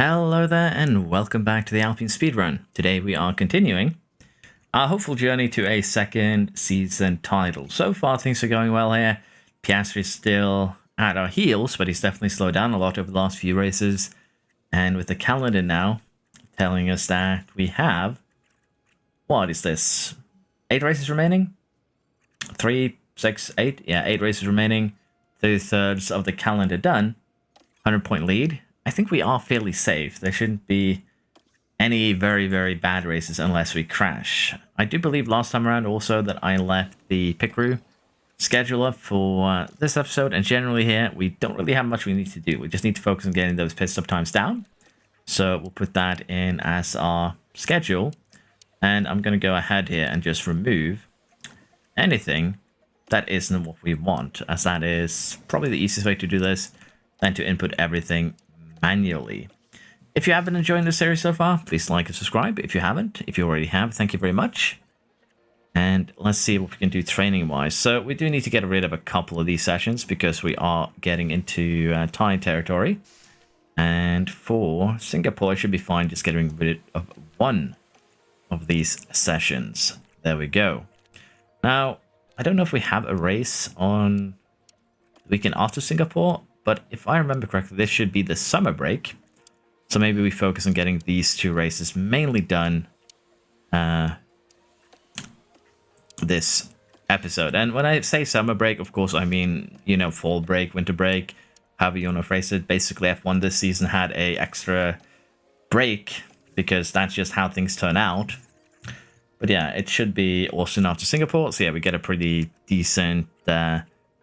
Hello there and welcome back to the Alpine Speedrun. Today we are continuing our hopeful journey to a second season title. So far things are going well here. Piastri is still at our heels, but he's definitely slowed down a lot over the last few races. And with the calendar now telling us that we have, what is this? 8 races remaining? 3, 6, 8? Yeah, 8 races remaining. 2/3 of the calendar done. 100-point lead. I think we are fairly safe. There shouldn't be any very bad races unless we crash. I do believe last time around also that I left the pit crew scheduler for this episode, and generally here we don't really have much we need to do. We just need to focus on getting those pit stop times down. So we'll put that in as our schedule, and I'm going to go ahead here and just remove anything that isn't what we want, as that is probably the easiest way to do this than to input everything manually. If you have been enjoying this series so far, please like and subscribe. If you haven't, if you already have, thank you very much. And let's see what we can do training wise. So we do need to get rid of a couple of these sessions because we are getting into Thai territory. And for Singapore, it should be fine just getting rid of one of these sessions. There we go. Now, I don't know if we have a race on the weekend after Singapore, but if I remember correctly, this should be the summer break. So maybe we focus on getting these two races mainly done this episode. And when I say summer break, of course, I mean, you know, fall break, winter break, however you want to phrase it. Basically, F1 this season had a extra break because that's just how things turn out. But yeah, it should be also after Singapore. So yeah, we get a pretty decent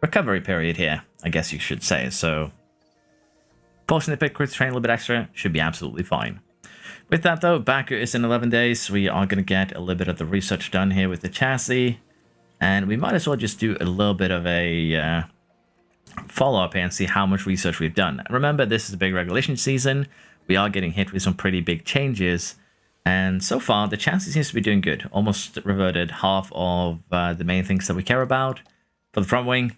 recovery period here, I guess you should say. So forcing the pit crew to train a little bit extra should be absolutely fine. With that though, Baku is in 11 days. We are going to get a little bit of the research done here with the chassis. And we might as well just do a little bit of a follow-up here and see how much research we've done. Remember, this is a big regulation season. We are getting hit with some pretty big changes. And so far, the chassis seems to be doing good. Almost reverted half of the main things that we care about. For the front wing,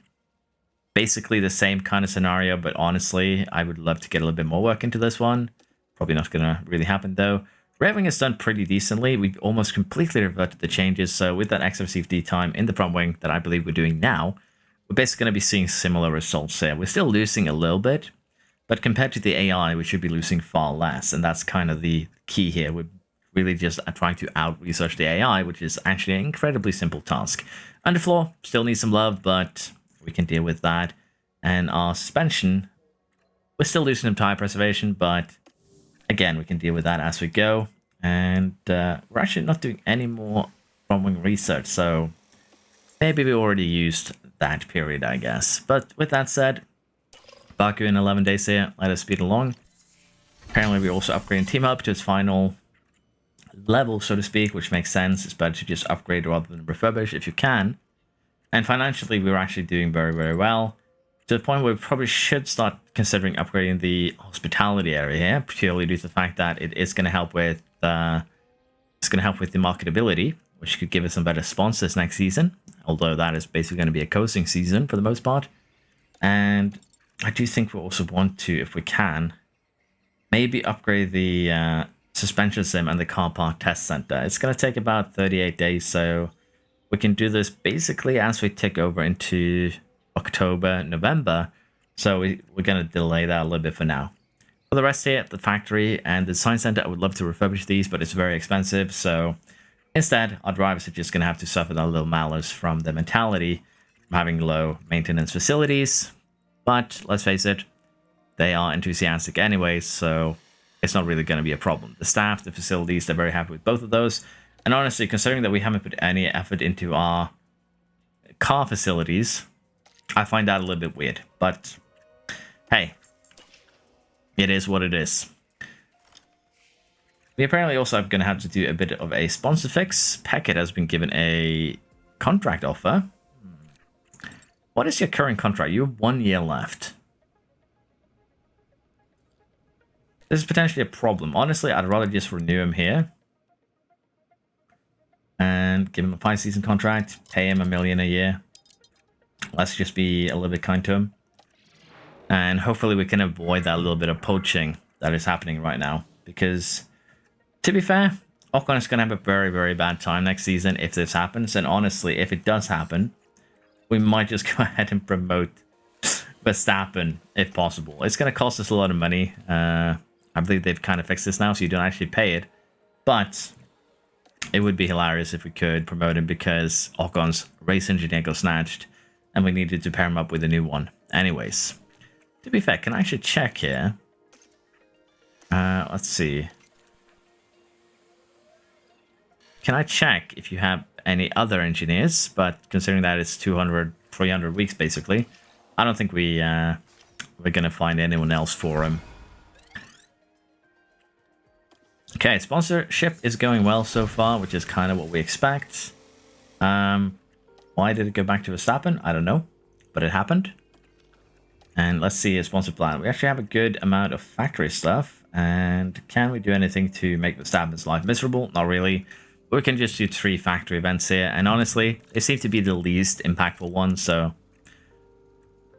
basically the same kind of scenario, but honestly, I would love to get a little bit more work into this one. Probably not going to really happen though. Rear wing has done pretty decently. We've almost completely reverted the changes. So with that extra CFD time in the front wing that I believe we're doing now, we're basically going to be seeing similar results here. We're still losing a little bit, but compared to the AI, we should be losing far less. And that's kind of the key here. We're really just trying to out-research the AI, which is actually an incredibly simple task. Underfloor still needs some love, but we can deal with that. And our suspension, we're still losing some tire preservation, but again, we can deal with that as we go. And we're actually not doing any more front wing research, so maybe we already used that period, I guess. But with that said, Baku in 11 days here, let us speed along. Apparently we're also upgrading Team Hub to its final level, so to speak, which makes sense. It's better to just upgrade rather than refurbish if you can. And financially, we're actually doing very well, to the point where we probably should start considering upgrading the hospitality area here, purely due to the fact that it is going to help with the marketability, which could give us some better sponsors next season. Although that is basically going to be a coasting season for the most part. And I do think we also want to, if we can, maybe upgrade the suspension sim and the car park test center. It's going to take about 38 days, so we can do this basically as we tick over into October, November. So we're going to delay that a little bit for now. For the rest here, the factory and the design center, I would love to refurbish these, but it's very expensive. So instead, our drivers are just going to have to suffer that little malice from the mentality of having low maintenance facilities. But let's face it, they are enthusiastic anyways, so it's not really going to be a problem. The staff, the facilities, they're very happy with both of those. And honestly, considering that we haven't put any effort into our car facilities, I find that a little bit weird. But hey, it is what it is. We apparently also are going to have to do a bit of a sponsor fix. Packet has been given a contract offer. What is your current contract? You have 1 year left. This is potentially a problem. Honestly, I'd rather just renew him here. And give him a 5-season contract. Pay him $1 million a year. Let's just be a little bit kind to him. And hopefully we can avoid that little bit of poaching that is happening right now. Because, to be fair, Ocon is going to have a very, very bad time next season if this happens. And honestly, if it does happen, we might just go ahead and promote Verstappen if possible. It's going to cost us a lot of money. I believe they've kind of fixed this now, so you don't actually pay it. But it would be hilarious if we could promote him because Ocon's race engineer got snatched and we needed to pair him up with a new one. Anyways, to be fair, can I actually check here? Let's see. Can I check if you have any other engineers? But considering that it's 200, 300 weeks basically, I don't think we're gonna find anyone else for him. Okay, sponsorship is going well so far, which is kind of what we expect. Why did it go back to Verstappen? I don't know, but it happened. And let's see a sponsor plan. We actually have a good amount of factory stuff. And can we do anything to make Verstappen's life miserable? Not really. We can just do 3 factory events here. And honestly, they seem to be the least impactful ones. So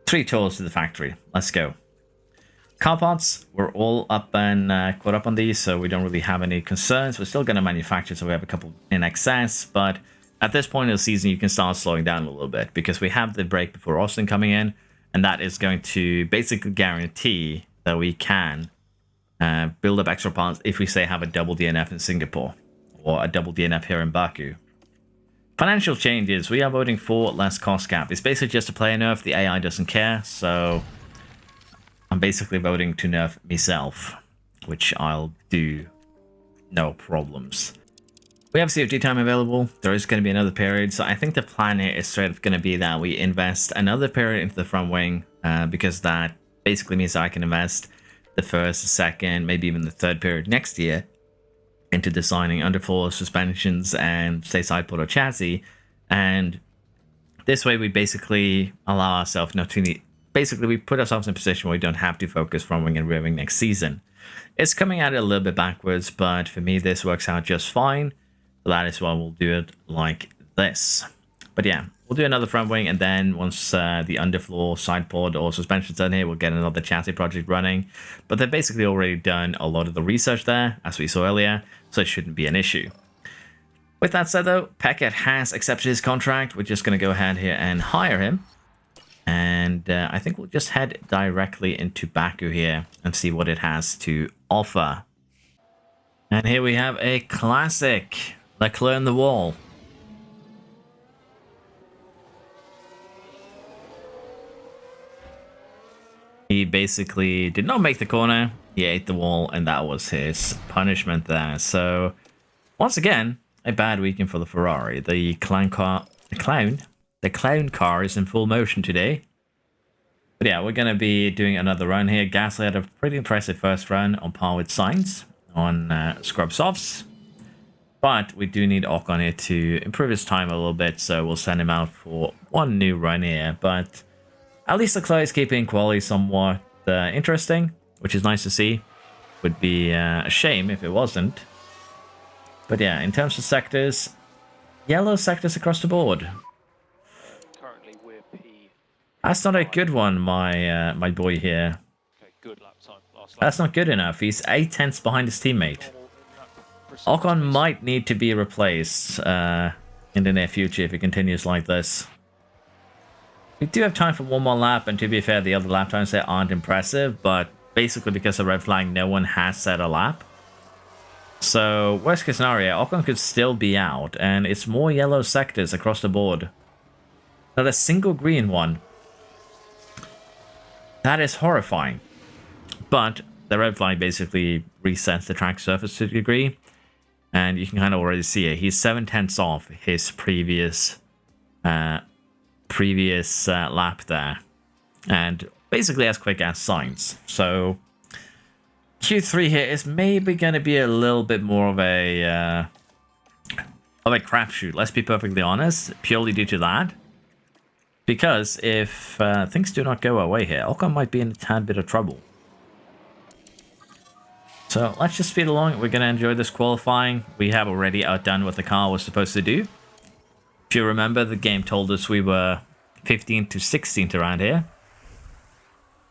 3 tours to the factory. Let's go. Car parts, we're all up and caught up on these, so we don't really have any concerns. We're still going to manufacture, so we have a couple in excess. But at this point of the season, you can start slowing down a little bit because we have the break before Austin coming in. And that is going to basically guarantee that we can build up extra parts if we, say, have a double DNF in Singapore or a double DNF here in Baku. Financial changes. We are voting for less cost cap. It's basically just a player nerf. The AI doesn't care, so I'm basically voting to nerf myself, which I'll do no problems. We have COG time available. There is going to be another period, so I think the plan here is straight up going to be that we invest another period into the front wing, because that basically means that I can invest the first, the second, maybe even the third period next year into designing underfloor suspensions and say side pod or chassis, and this way we basically allow ourselves not to need. Basically, we put ourselves in a position where we don't have to focus front wing and rear wing next season. It's coming at it a little bit backwards, but for me, this works out just fine. So that is why we'll do it like this. But yeah, we'll do another front wing, and then once the underfloor, side pod, or suspension's done here, we'll get another chassis project running. But they've basically already done a lot of the research there, as we saw earlier, so it shouldn't be an issue. With that said, though, Peckett has accepted his contract. We're just going to go ahead here and hire him. And I think we'll just head directly into Baku here and see what it has to offer. And here we have a classic Leclerc in the wall. He basically did not make the corner. He ate the wall, and that was his punishment there. So once again, a bad weekend for the Ferrari. The clown car is in full motion today. But yeah, we're going to be doing another run here. Gasly had a pretty impressive first run on par with Sainz on scrub softs. But we do need Ocon here to improve his time a little bit, so we'll send him out for one new run here. But at least Leclerc is keeping quality somewhat interesting, which is nice to see. Would be a shame if it wasn't. But yeah, in terms of sectors, yellow sectors across the board. Currently we're P. That's not a good one, my boy here. Okay, good lap time. Last lap. That's not good enough. He's 8/10 behind his teammate. Ocon might need to be replaced in the near future if it continues like this. We do have time for one more lap, and to be fair, the other lap times there aren't impressive, but basically because of red flag, no one has set a lap. So, worst case scenario, Ocon could still be out, and it's more yellow sectors across the board. Not a single green one. That is horrifying. But the red flag basically resets the track surface to a degree, and you can kind of already see it. He's 7/10 off his previous lap there, and basically as quick as Sainz. So Q3 here is maybe going to be a little bit more of a crapshoot. Let's be perfectly honest, purely due to that. Because if things do not go our way here, Ocon might be in a tad bit of trouble. So let's just speed along. We're going to enjoy this qualifying. We have already outdone what the car was supposed to do. If you remember, the game told us we were 15th to 16th around here.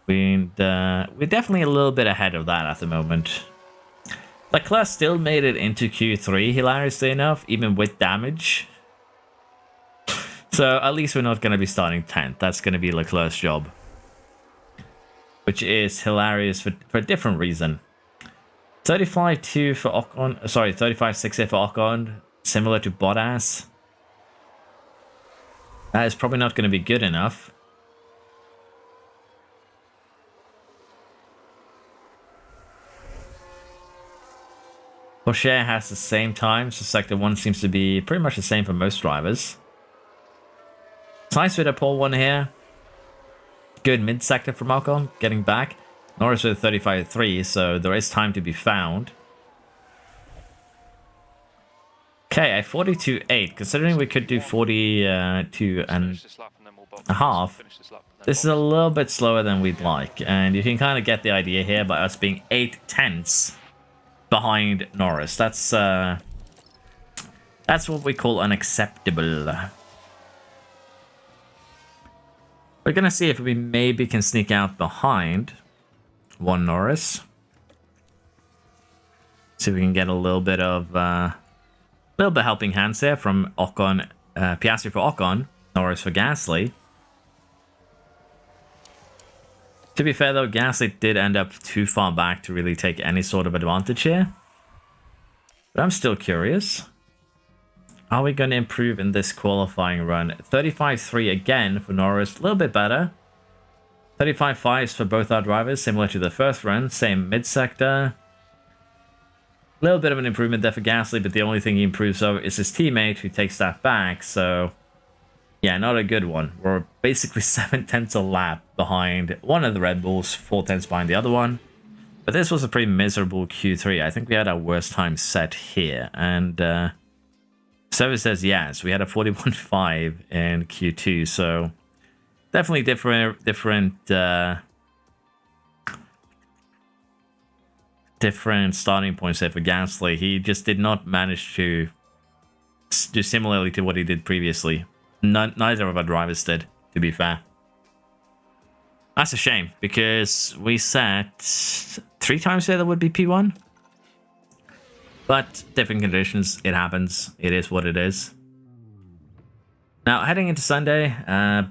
We're definitely a little bit ahead of that at the moment. Leclerc still made it into Q3, hilariously enough, even with damage. So at least we're not going to be starting 10th. That's going to be Leclerc's job. Which is hilarious for a different reason. 35-2 for Ocon. Sorry, 35-6 for Ocon. Similar to Bottas. That is probably not going to be good enough. Porsche has the same time, so Sector 1 seems to be pretty much the same for most drivers. Nice with a pole 1 here. Good mid-sector from Ocon, getting back. Norris with 35-3, so there is time to be found. Okay, a 42.8, considering we could do 42 and a half. This is a little bit slower than we'd like, and you can kind of get the idea here by us being 8/10 behind Norris. That's what we call unacceptable. We're gonna see if we maybe can sneak out behind one Norris. See if we can get a little bit of helping hands there from Ocon, Piastri for Ocon, Norris for Gasly. To be fair though, Gasly did end up too far back to really take any sort of advantage here. But I'm still curious. Are we going to improve in this qualifying run? 35-3 again for Norris, a little bit better. 35-5s for both our drivers, similar to the first run. Same mid-sector. A little bit of an improvement there for Gasly, but the only thing he improves over is his teammate who takes that back. So, yeah, not a good one. We're basically 7/10 a lap behind one of the Red Bulls, 4/10 behind the other one. But this was a pretty miserable Q3. I think we had our worst time set here. And Service says yes, we had a 41.5 in Q2. So, definitely different starting points there for Gasly. He just did not manage to do similarly to what he did previously. Neither of our drivers did, to be fair. That's a shame, because we set 3 times here that would be P1. But different conditions, it happens. It is what it is. Now, heading into Sunday,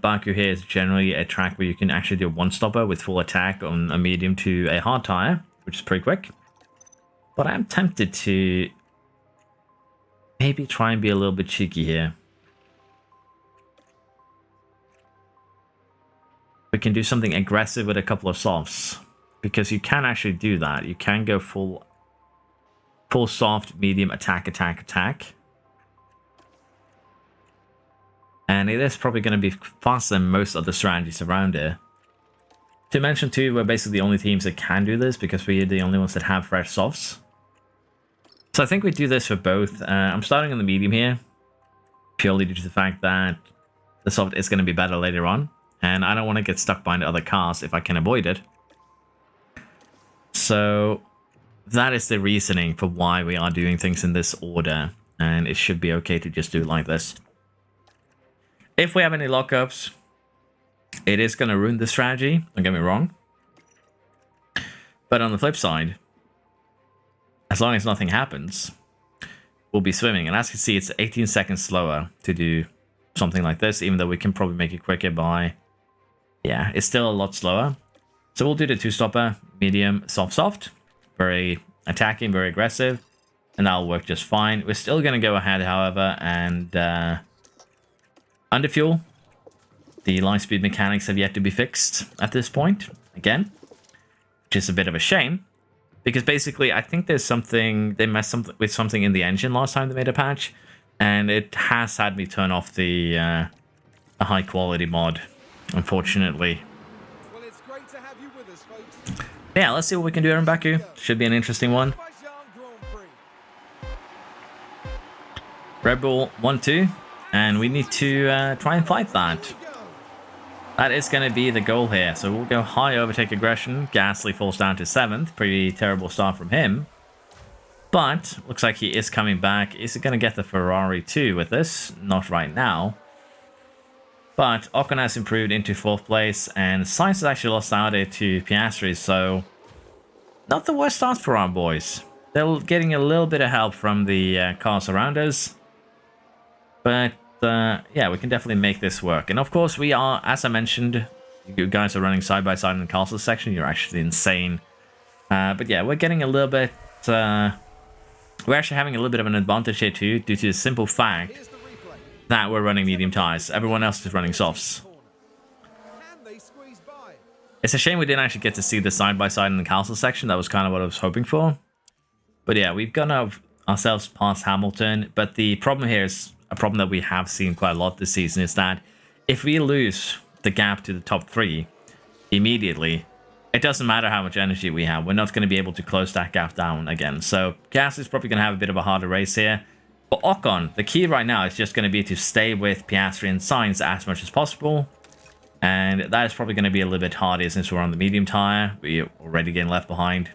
Baku here is generally a track where you can actually do a one-stopper with full attack on a medium to a hard tire, which is pretty quick. But I'm tempted to maybe try and be a little bit cheeky here. We can do something aggressive with a couple of softs, because you can actually do that. You can go full soft, medium, attack. And it is probably going to be faster than most other strategies around here. To mention too, we're basically the only teams that can do this, because we're the only ones that have fresh softs. So I think we do this for both. I'm starting on the medium here, purely due to the fact that the soft is going to be better later on. And I don't want to get stuck behind other cars if I can avoid it. So that is the reasoning for why we are doing things in this order. And it should be okay to just do it like this. If we have any lockups, it is going to ruin the strategy, don't get me wrong. But on the flip side, as long as nothing happens, we'll be swimming. And as you can see, it's 18 seconds slower to do something like this, even though we can probably make it quicker by... Yeah, it's still a lot slower. So we'll do the 2-stopper, medium, soft. Very attacking, very aggressive. And that'll work just fine. We're still going to go ahead, however, and underfuel. The line speed mechanics have yet to be fixed at this point, again. Which is a bit of a shame. Because basically, I think there's something... They messed with something in the engine last time they made a patch. And it has had me turn off the high-quality mod, unfortunately. Well, it's great to have you with us, folks. Yeah, let's see what we can do here in Baku. Should be an interesting one. Red Bull 1-2. And we need to try and fight that. That is going to be the goal here. So we'll go high overtake aggression. Gasly falls down to 7th. Pretty terrible start from him. But looks like he is coming back. Is he going to get the Ferrari too with this? Not right now. But Ocon has improved into 4th place, and Sainz has actually lost out here to Piastri, so not the worst start for our boys. They're getting a little bit of help from the cars around us, but yeah, we can definitely make this work. And of course, we are, as I mentioned, you guys are running side by side in the castle section. You're actually insane. But yeah, we're getting a little bit. We're actually having a little bit of an advantage here too, due to the simple fact Here's the replay. that we're running medium tires. Everyone else is running softs. Can they squeeze by? It's a shame we didn't actually get to see the side by side in the castle section. That was kind of what I was hoping for. But yeah, we've gone ourselves past Hamilton. But the problem here is a problem that we have seen quite a lot this season, is that if we lose the gap to the top 3 immediately, it doesn't matter how much energy we have. We're not going to be able to close that gap down again. So Gas is probably going to have a bit of a harder race here. For Ocon, the key right now is just going to be to stay with Piastri and Sainz as much as possible. And that is probably going to be a little bit harder since we're on the medium tire. We're already getting left behind.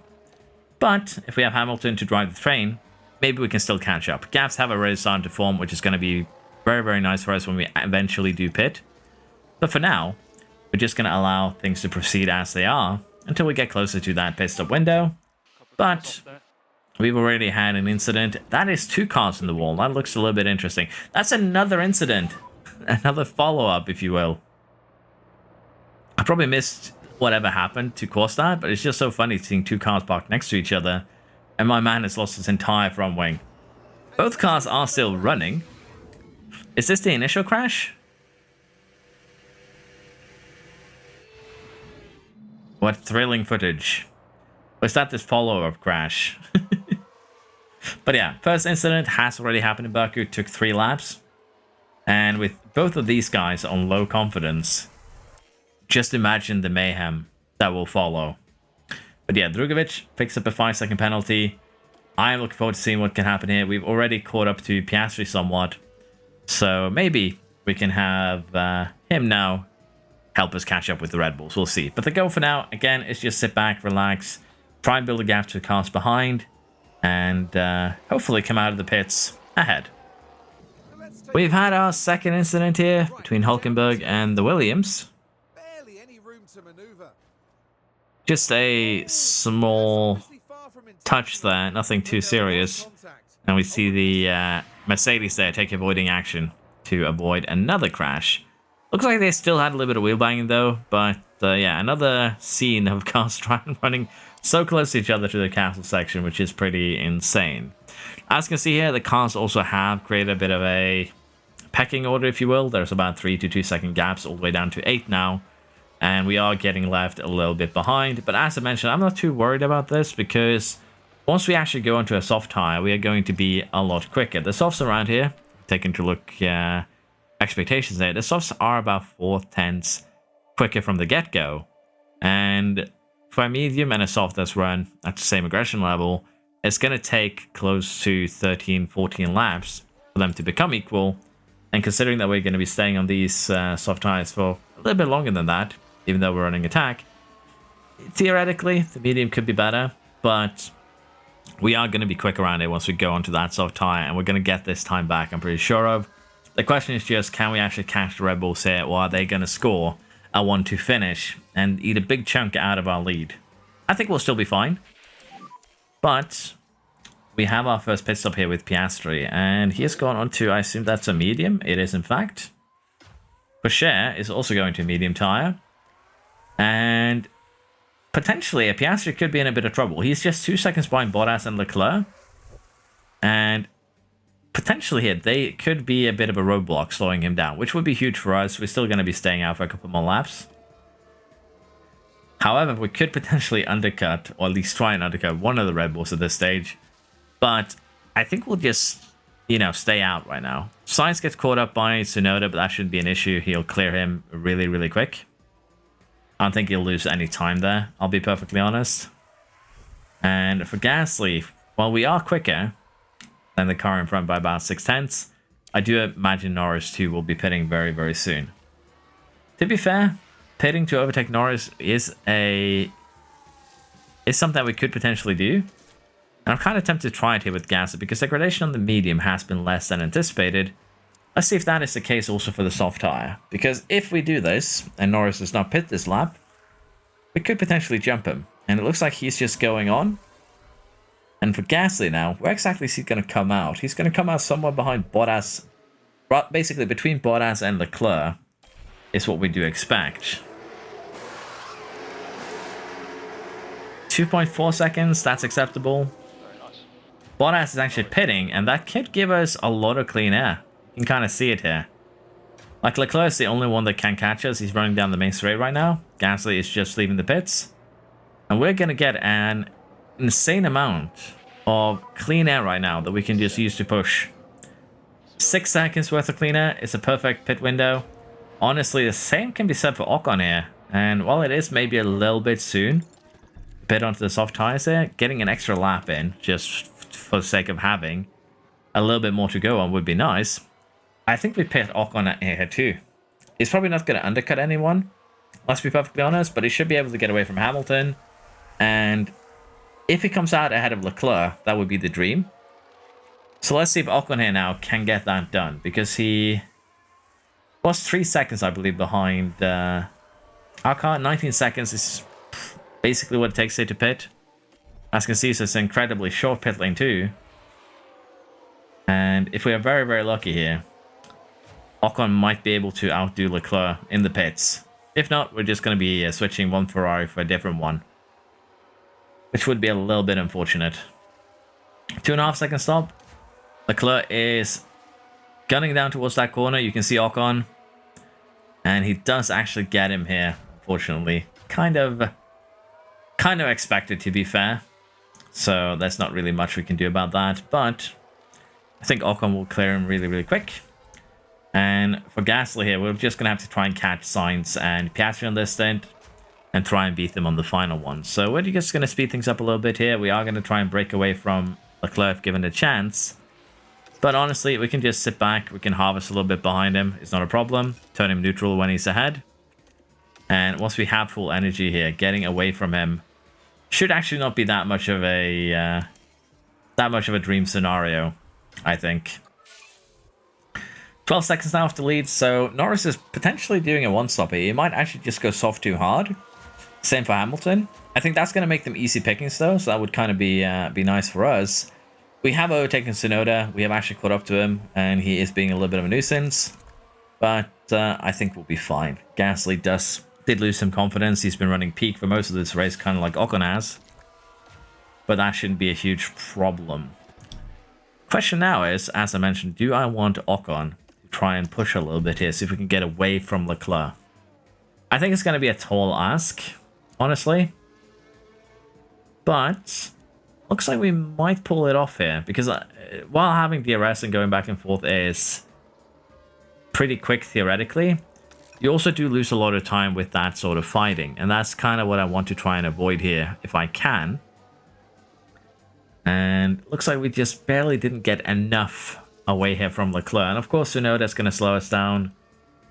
But if we have Hamilton to drive the train, maybe we can still catch up. Gaps have already started to form, which is going to be very, very nice for us when we eventually do pit. But for now, we're just going to allow things to proceed as they are until we get closer to that pit stop window. But we've already had an incident. That is 2 cars in the wall. That looks a little bit interesting. That's another incident. Another follow-up, if you will. I probably missed whatever happened to cause that, but it's just so funny seeing 2 cars parked next to each other, and my man has lost his entire front wing. Both cars are still running. Is this the initial crash? What thrilling footage. Was that this follow-up crash? But yeah, first incident has already happened in Baku. Took 3 laps. And with both of these guys on low confidence, just imagine the mayhem that will follow. But yeah, Drugovic picks up a 5-second penalty. I am looking forward to seeing what can happen here. We've already caught up to Piastri somewhat. So maybe we can have him now help us catch up with the Red Bulls. We'll see. But the goal for now, again, is just sit back, relax, try and build a gap to the cars behind, and hopefully come out of the pits ahead. We've had our second incident here between Hulkenberg and the Williams. Barely any room to maneuver. Just a small touch there, nothing too serious. And we see the Mercedes there take avoiding action to avoid another crash. Looks like they still had a little bit of wheel banging though, but yeah, another scene of cars running so close to each other to the castle section, which is pretty insane. As you can see here, the cars also have created a bit of a pecking order, if you will. There's about 3 to 2 second gaps all the way down to 8 now, and we are getting left a little bit behind. But as I mentioned, I'm not too worried about this, because once we actually go into a soft tire, we are going to be a lot quicker. The softs around here, taking a look expectations there, the softs are about 4/10 quicker from the get-go, and for a medium and a soft that's run at the same aggression level, it's going to take close to 13-14 laps for them to become equal. And considering that we're going to be staying on these soft tires for a little bit longer than that, even though we're running attack, theoretically the medium could be better, but we are going to be quick around it once we go onto that soft tire, and we're going to get this time back, I'm pretty sure of. The question is just, can we actually catch the Red Bulls here, or are they going to score a 1-2 finish and eat a big chunk out of our lead? I think we'll still be fine. But we have our first pit stop here with Piastri, and he has gone on to, I assume that's a medium. It is, in fact. Pocher is also going to a medium tire. And potentially, a Piastri could be in a bit of trouble. He's just 2 seconds behind Bottas and Leclerc. And potentially here, they could be a bit of a roadblock slowing him down, which would be huge for us. We're still going to be staying out for a couple more laps. However, we could potentially undercut, or at least try and undercut, one of the Red Bulls at this stage. But I think we'll just, stay out right now. Sainz gets caught up by Tsunoda, but that shouldn't be an issue. He'll clear him really, really quick. I don't think he'll lose any time there, I'll be perfectly honest. And for Gasly, while we are quicker than the car in front by about 6/10, I do imagine Norris too will be pitting very, very soon. To be fair, pitting to overtake Norris is something that we could potentially do. And I'm kind of tempted to try it here with Gasly, because degradation on the medium has been less than anticipated. Let's see if that is the case also for the soft tire. Because if we do this, and Norris does not pit this lap, we could potentially jump him. And it looks like he's just going on. And for Gasly now, where exactly is he going to come out? He's going to come out somewhere behind Bottas. Basically, between Bottas and Leclerc is what we do expect. 2.4 seconds, that's acceptable. Very nice. Bottas is actually pitting, and that could give us a lot of clean air. You can kind of see it here. Like, Leclerc is the only one that can catch us. He's running down the main straight right now. Gasly is just leaving the pits. And we're going to get an insane amount of clean air right now that we can just use to push. 6 seconds worth of clean air is a perfect pit window. Honestly, the same can be said for Ocon here. And while it is maybe a little bit soon, pit onto the soft tires there, getting an extra lap in just for the sake of having a little bit more to go on would be nice. I think we pit Ocon here too. He's probably not going to undercut anyone, let's be perfectly honest, but he should be able to get away from Hamilton. And if he comes out ahead of Leclerc, that would be the dream. So let's see if Ocon here now can get that done, because he was 3 seconds, I believe, behind Ocon. 19 seconds is basically what it takes here to pit. As you can see, so it's an incredibly short pit lane too. And if we are very, very lucky here, Ocon might be able to outdo Leclerc in the pits. If not, we're just going to be switching one Ferrari for a different one, which would be a little bit unfortunate. 2.5 second stop. Leclerc is gunning down towards that corner. You can see Ocon, and he does actually get him here, unfortunately. Kind of expected, to be fair. So there's not really much we can do about that, but I think Ocon will clear him really, really quick. And for Gasly here, we're just going to have to try and catch Sainz and Piastri on this stint and try and beat them on the final one. So we're just going to speed things up a little bit here. We are going to try and break away from Leclerc if given a chance. But honestly, we can just sit back. We can harvest a little bit behind him. It's not a problem. Turn him neutral when he's ahead. And once we have full energy here, getting away from him should actually not be that much of a dream scenario, I think. 12 seconds now after lead, so Norris is potentially doing a one-stopper. He might actually just go soft too hard. Same for Hamilton. I think that's going to make them easy pickings though, so that would kind of be nice for us. We have overtaken Tsunoda. We have actually caught up to him, and he is being a little bit of a nuisance. But I think we'll be fine. Gasly did lose some confidence. He's been running peak for most of this race, kind of like Ocon has. But that shouldn't be a huge problem. Question now is, as I mentioned, do I want Ocon to try and push a little bit here, see if we can get away from Leclerc? I think it's going to be a tall ask, honestly. But looks like we might pull it off here, because while having DRS and going back and forth is pretty quick theoretically, you also do lose a lot of time with that sort of fighting, and that's kind of what I want to try and avoid here if I can. And looks like we just barely didn't get enough away here from Leclerc, and of course Tsunoda's going to slow us down,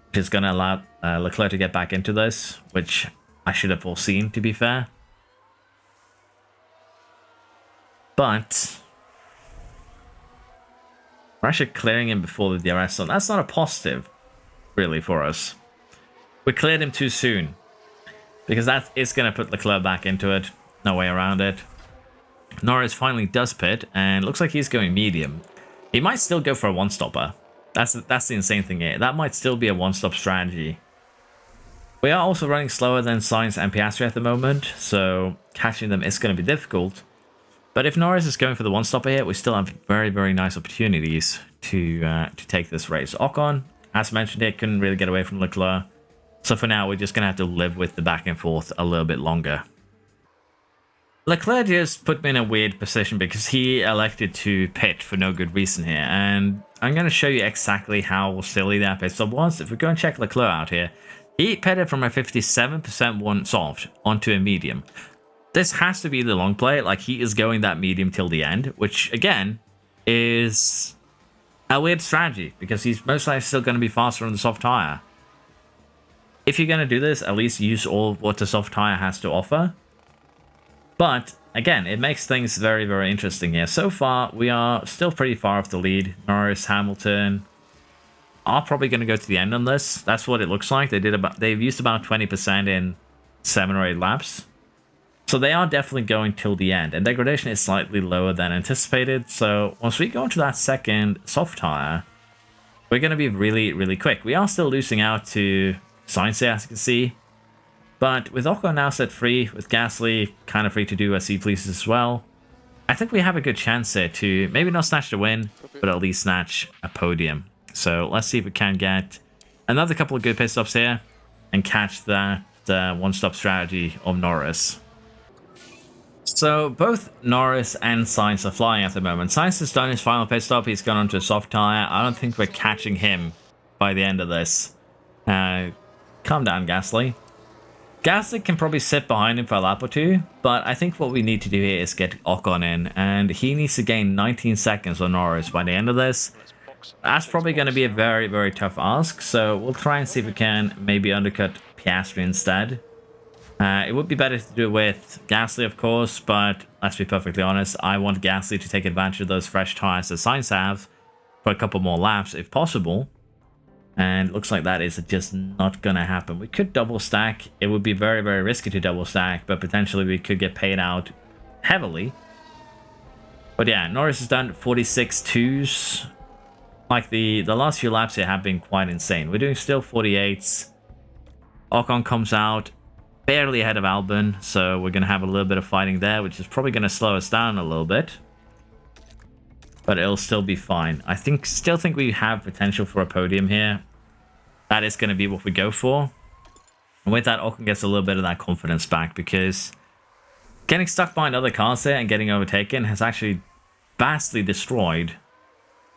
which is going to allow Leclerc to get back into this, which I should have foreseen, to be fair. But we're actually clearing him before the DRS zone. That's not a positive, really, for us. We cleared him too soon, because that is going to put Leclerc back into it. No way around it. Norris finally does pit, and looks like he's going medium. He might still go for a one-stopper. That's the insane thing here. That might still be a one-stop strategy. We are also running slower than Sainz and Piastri at the moment, so catching them is going to be difficult. But if Norris is going for the one-stopper here, we still have very, very nice opportunities to take this race. Ocon, as mentioned here, couldn't really get away from Leclerc. So for now, we're just going to have to live with the back and forth a little bit longer. Leclerc just put me in a weird position because he elected to pit for no good reason here. And I'm going to show you exactly how silly that pit stop was. If we go and check Leclerc out here, he pitted from a 57% one soft onto a medium. This has to be the long play. Like, he is going that medium till the end, which again is a weird strategy because he's most likely still going to be faster on the soft tire. If you're going to do this, at least use all what the soft tire has to offer. But again, it makes things very, very interesting here. So far, we are still pretty far off the lead. Norris, Hamilton, are probably going to go to the end on this. That's what it looks like. They've used about 20% in 7 or 8 laps. So they are definitely going till the end. And degradation is slightly lower than anticipated. So once we go into that second soft tire, we're going to be really, really quick. We are still losing out to Sainz, as you can see. But with Ocon now set free, with Gasly kind of free to do as he pleases as well, I think we have a good chance here to maybe not snatch the win, but at least snatch a podium. So let's see if we can get another couple of good pit stops here and catch that one-stop strategy of Norris. So both Norris and Sainz are flying at the moment. Sainz has done his final pit stop. He's gone onto a soft tire. I don't think we're catching him by the end of this. Calm down, Gasly. Gasly can probably sit behind him for a lap or two, but I think what we need to do here is get Ocon in, and he needs to gain 19 seconds on Norris by the end of this. That's probably going to be a very, very tough ask, so we'll try and see if we can maybe undercut Piastri instead. It would be better to do it with Gasly, of course, but let's be perfectly honest, I want Gasly to take advantage of those fresh tires that Sainz have for a couple more laps if possible. And it looks like that is just not going to happen. We could double stack. It would be very, very risky to double stack, but potentially we could get paid out heavily. But yeah, Norris has done 46 twos. Like the last few laps here have been quite insane. We're doing still 48s. Ocon comes out barely ahead of Albon, so we're going to have a little bit of fighting there, which is probably going to slow us down a little bit. But it'll still be fine. I still think we have potential for a podium here. That is going to be what we go for. And with that, Ocon gets a little bit of that confidence back, because getting stuck behind other cars there and getting overtaken has actually vastly destroyed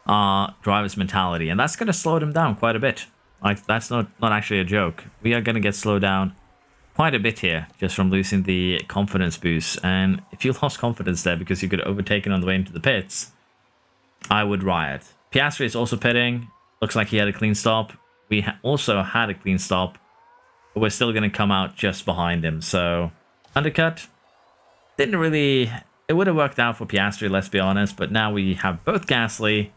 our driver's mentality. And that's going to slow them down quite a bit. Like, that's not actually a joke. We are going to get slowed down quite a bit here just from losing the confidence boost. And if you lost confidence there because you got overtaken on the way into the pits, I would riot. Piastri is also pitting. Looks like he had a clean stop. We also had a clean stop, but we're still going to come out just behind him. So, undercut. Didn't really... It would have worked out for Piastri, let's be honest, but now we have both Gasly...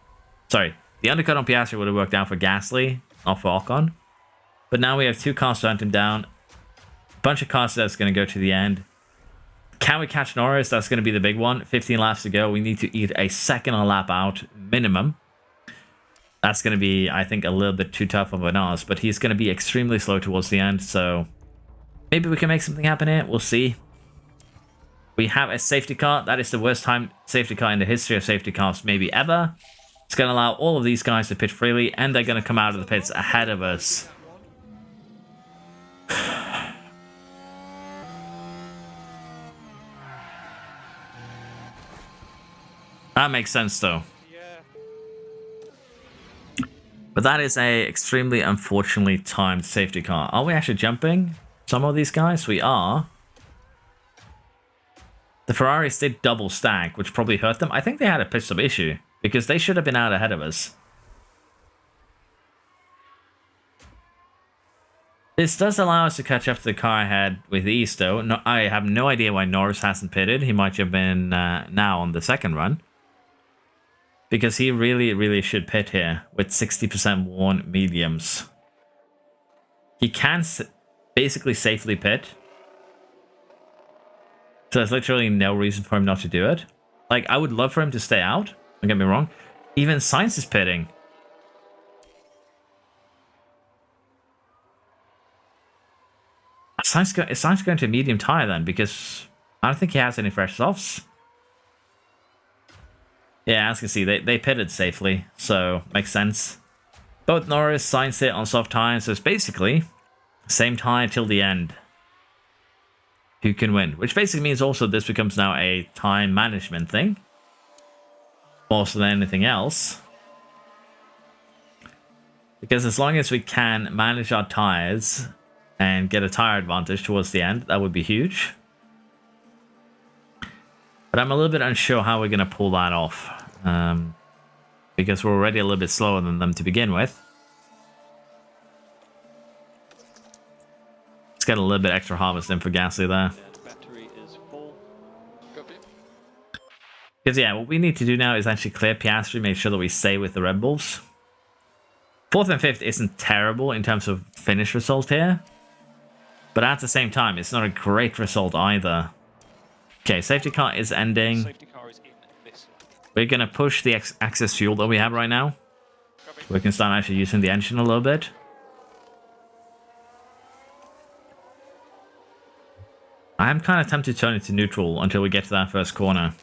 Sorry, the undercut on Piastri would have worked out for Gasly, not for Ocon. But now we have 2 cars to hunt him down. A bunch of cars that's going to go to the end. Can we catch Norris? That's going to be the big one. 15 laps to go. We need to eat a second a lap out minimum. That's going to be, I think, a little bit too tough of an ask, but he's going to be extremely slow towards the end, so maybe we can make something happen here. We'll see. We have a safety car. That is the worst time safety car in the history of safety cars, maybe ever. It's going to allow all of these guys to pit freely, and they're going to come out of the pits ahead of us. That makes sense, though. But that is a extremely unfortunately timed safety car. Are we actually jumping some of these guys? We are. The Ferraris did double stack, which probably hurt them. I think they had a pit stop issue, because they should have been out ahead of us. This does allow us to catch up to the car ahead with ease, though. No, I have no idea why Norris hasn't pitted. He might have been now on the second run. Because he really, really should pit here with 60% worn mediums. He can basically safely pit. So there's literally no reason for him not to do it. Like, I would love for him to stay out. Don't get me wrong. Even Sainz is pitting. Is Sainz going to medium tire then? Because I don't think he has any fresh softs. Yeah, as you can see, they pitted safely, so makes sense. Both Norris, Sainz hit on soft tires, so it's basically same tire till the end. Who can win? Which basically means also this becomes now a time management thing. More so than anything else. Because as long as we can manage our tires and get a tire advantage towards the end, that would be huge. But I'm a little bit unsure how we're going to pull that off. Because we're already a little bit slower than them to begin with. Let's get a little bit extra harvest in for Gasly there. Battery is full. Because yeah, what we need to do now is actually clear Piastri, make sure that we stay with the Red Bulls. 4th and 5th isn't terrible in terms of finish result here. But at the same time, it's not a great result either. Okay, safety car is ending. Safety car is in this lap. We're going to push the excess fuel that we have right now. We can start actually using the engine a little bit. I am kind of tempted to turn it to neutral until we get to that first corner.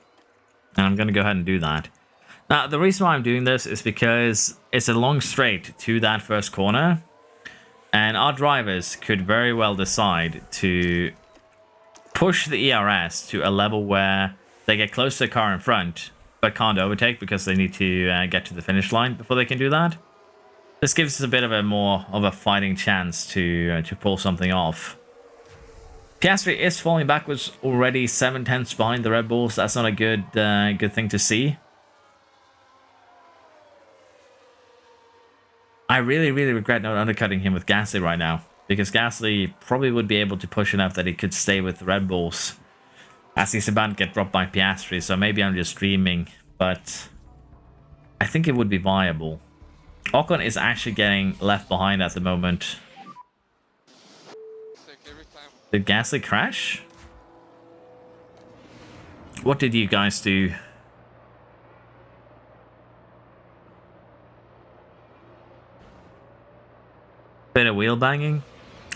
And I'm going to go ahead and do that. Now, the reason why I'm doing this is because it's a long straight to that first corner. And our drivers could very well decide to push the ERS to a level where they get close to the car in front, but can't overtake because they need to get to the finish line before they can do that. This gives us a bit of a more of a fighting chance to pull something off. Piastri is falling backwards already, 7/10 behind the Red Bulls. That's not a good thing to see. I really regret not undercutting him with Gasly right now, because Gasly probably would be able to push enough that he could stay with the Red Bulls as he's about to get dropped by Piastri. So maybe I'm just dreaming, but I think it would be viable. Ocon is actually getting left behind at the moment. Did Gasly crash? What did you guys do? Bit of wheel banging.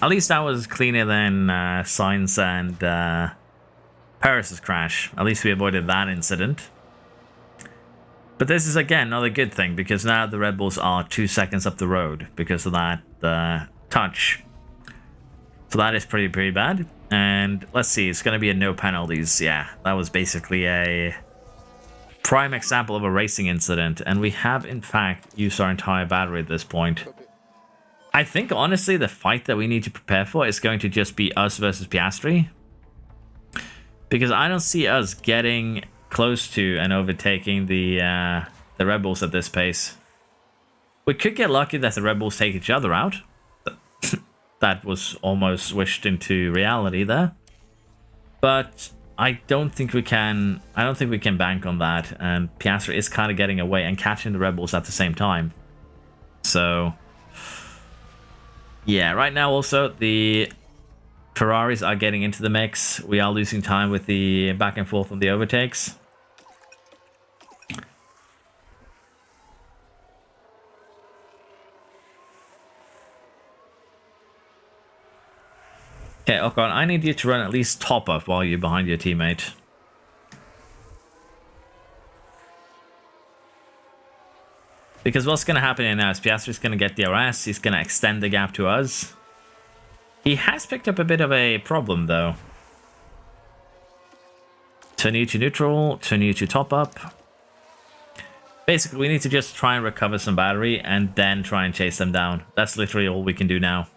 At least that was cleaner than Sainz and Perez's crash. At least we avoided that incident. But this is again another good thing, because now the Red Bulls are 2 seconds up the road because of that touch. So that is pretty bad. And let's see, it's going to be a no penalties. Yeah, that was basically a prime example of a racing incident. And we have in fact used our entire battery at this point. I think, honestly, the fight that we need to prepare for is going to just be us versus Piastri. Because I don't see us getting close to and overtaking the Red Bulls at this pace. We could get lucky that the Red Bulls take each other out. That was almost wished into reality there. But I don't think we can bank on that. And Piastri is kind of getting away and catching the Red Bulls at the same time. So yeah, right now also the Ferraris are getting into the mix. We are losing time with the back and forth on the overtakes. Okay, Ocon, I need you to run at least top up while you're behind your teammate. Because what's going to happen here now is Piastri's going to get DRS. He's going to extend the gap to us. He has picked up a bit of a problem, though. Turn you to neutral, turn you to top up. Basically, we need to just try and recover some battery and then try and chase them down. That's literally all we can do now.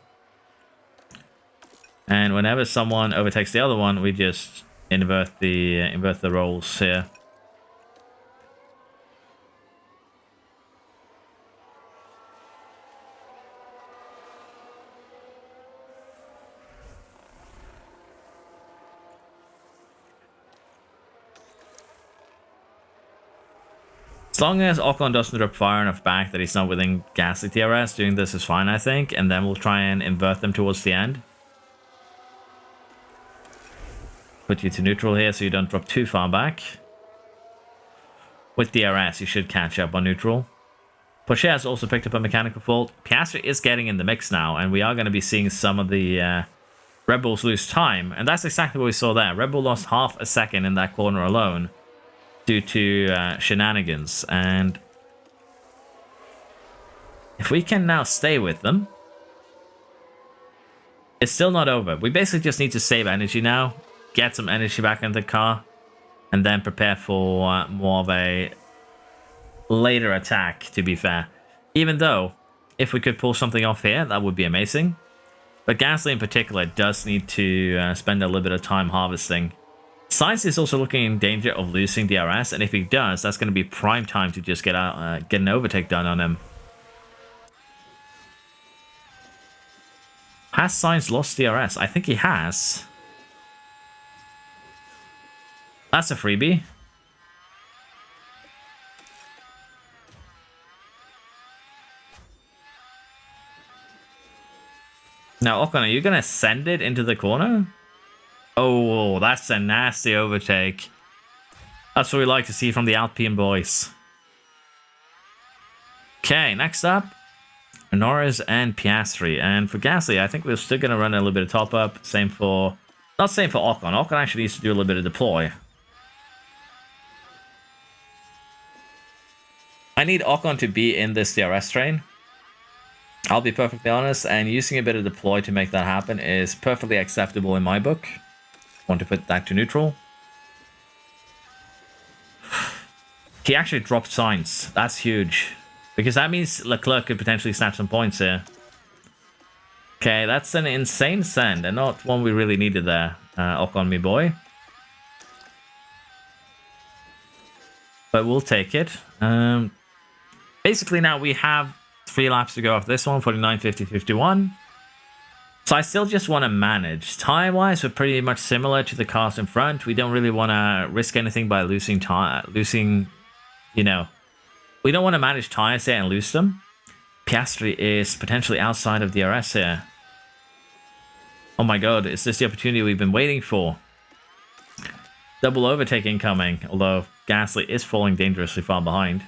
And whenever someone overtakes the other one, we just invert the roles here. As long as Ocon doesn't drop far enough back that he's not within Gasly DRS, doing this is fine, I think. And then we'll try and invert them towards the end. Put you to neutral here so you don't drop too far back. With DRS, you should catch up on neutral. Porsche has also picked up a mechanical fault. Piastri is getting in the mix now, and we are going to be seeing some of the Red Bulls lose time. And that's exactly what we saw there. Red Bull lost half a second in that corner alone due to shenanigans. And if we can now stay with them, it's still not over. We basically just need to save energy now, get some energy back in the car, and then prepare for more of a later attack, to be fair. Even though, if we could pull something off here, that would be amazing. But Gasly in particular does need to spend a little bit of time harvesting. Sainz is also looking in danger of losing DRS, and if he does, that's going to be prime time to just get an overtake done on him. Has Sainz lost DRS? I think he has. That's a freebie. Now, Ocon, are you going to send it into the corner? Oh, that's a nasty overtake. That's what we like to see from the Alpine boys. Okay, next up, Norris and Piastri. And for Gasly, I think we're still going to run a little bit of top up. Same for... Not same for Ocon. Ocon actually needs to do a little bit of deploy. I need Ocon to be in this DRS train. I'll be perfectly honest, and using a bit of deploy to make that happen is perfectly acceptable in my book. Want to put that to neutral. He actually dropped Sainz. That's huge. Because that means Leclerc could potentially snatch some points here. Okay, that's an insane send, and not one we really needed there. Ocon, me boy. But we'll take it. Basically, now we have 3 laps to go off this one, 49, 50, 51. So I still just want to manage. Time-wise, we're pretty much similar to the cars in front. We don't really want to risk anything by losing time, you know. We don't want to manage tires here and lose them. Piastri is potentially outside of DRS here. Oh my god, is this the opportunity we've been waiting for? Double overtake incoming, although Gasly is falling dangerously far behind.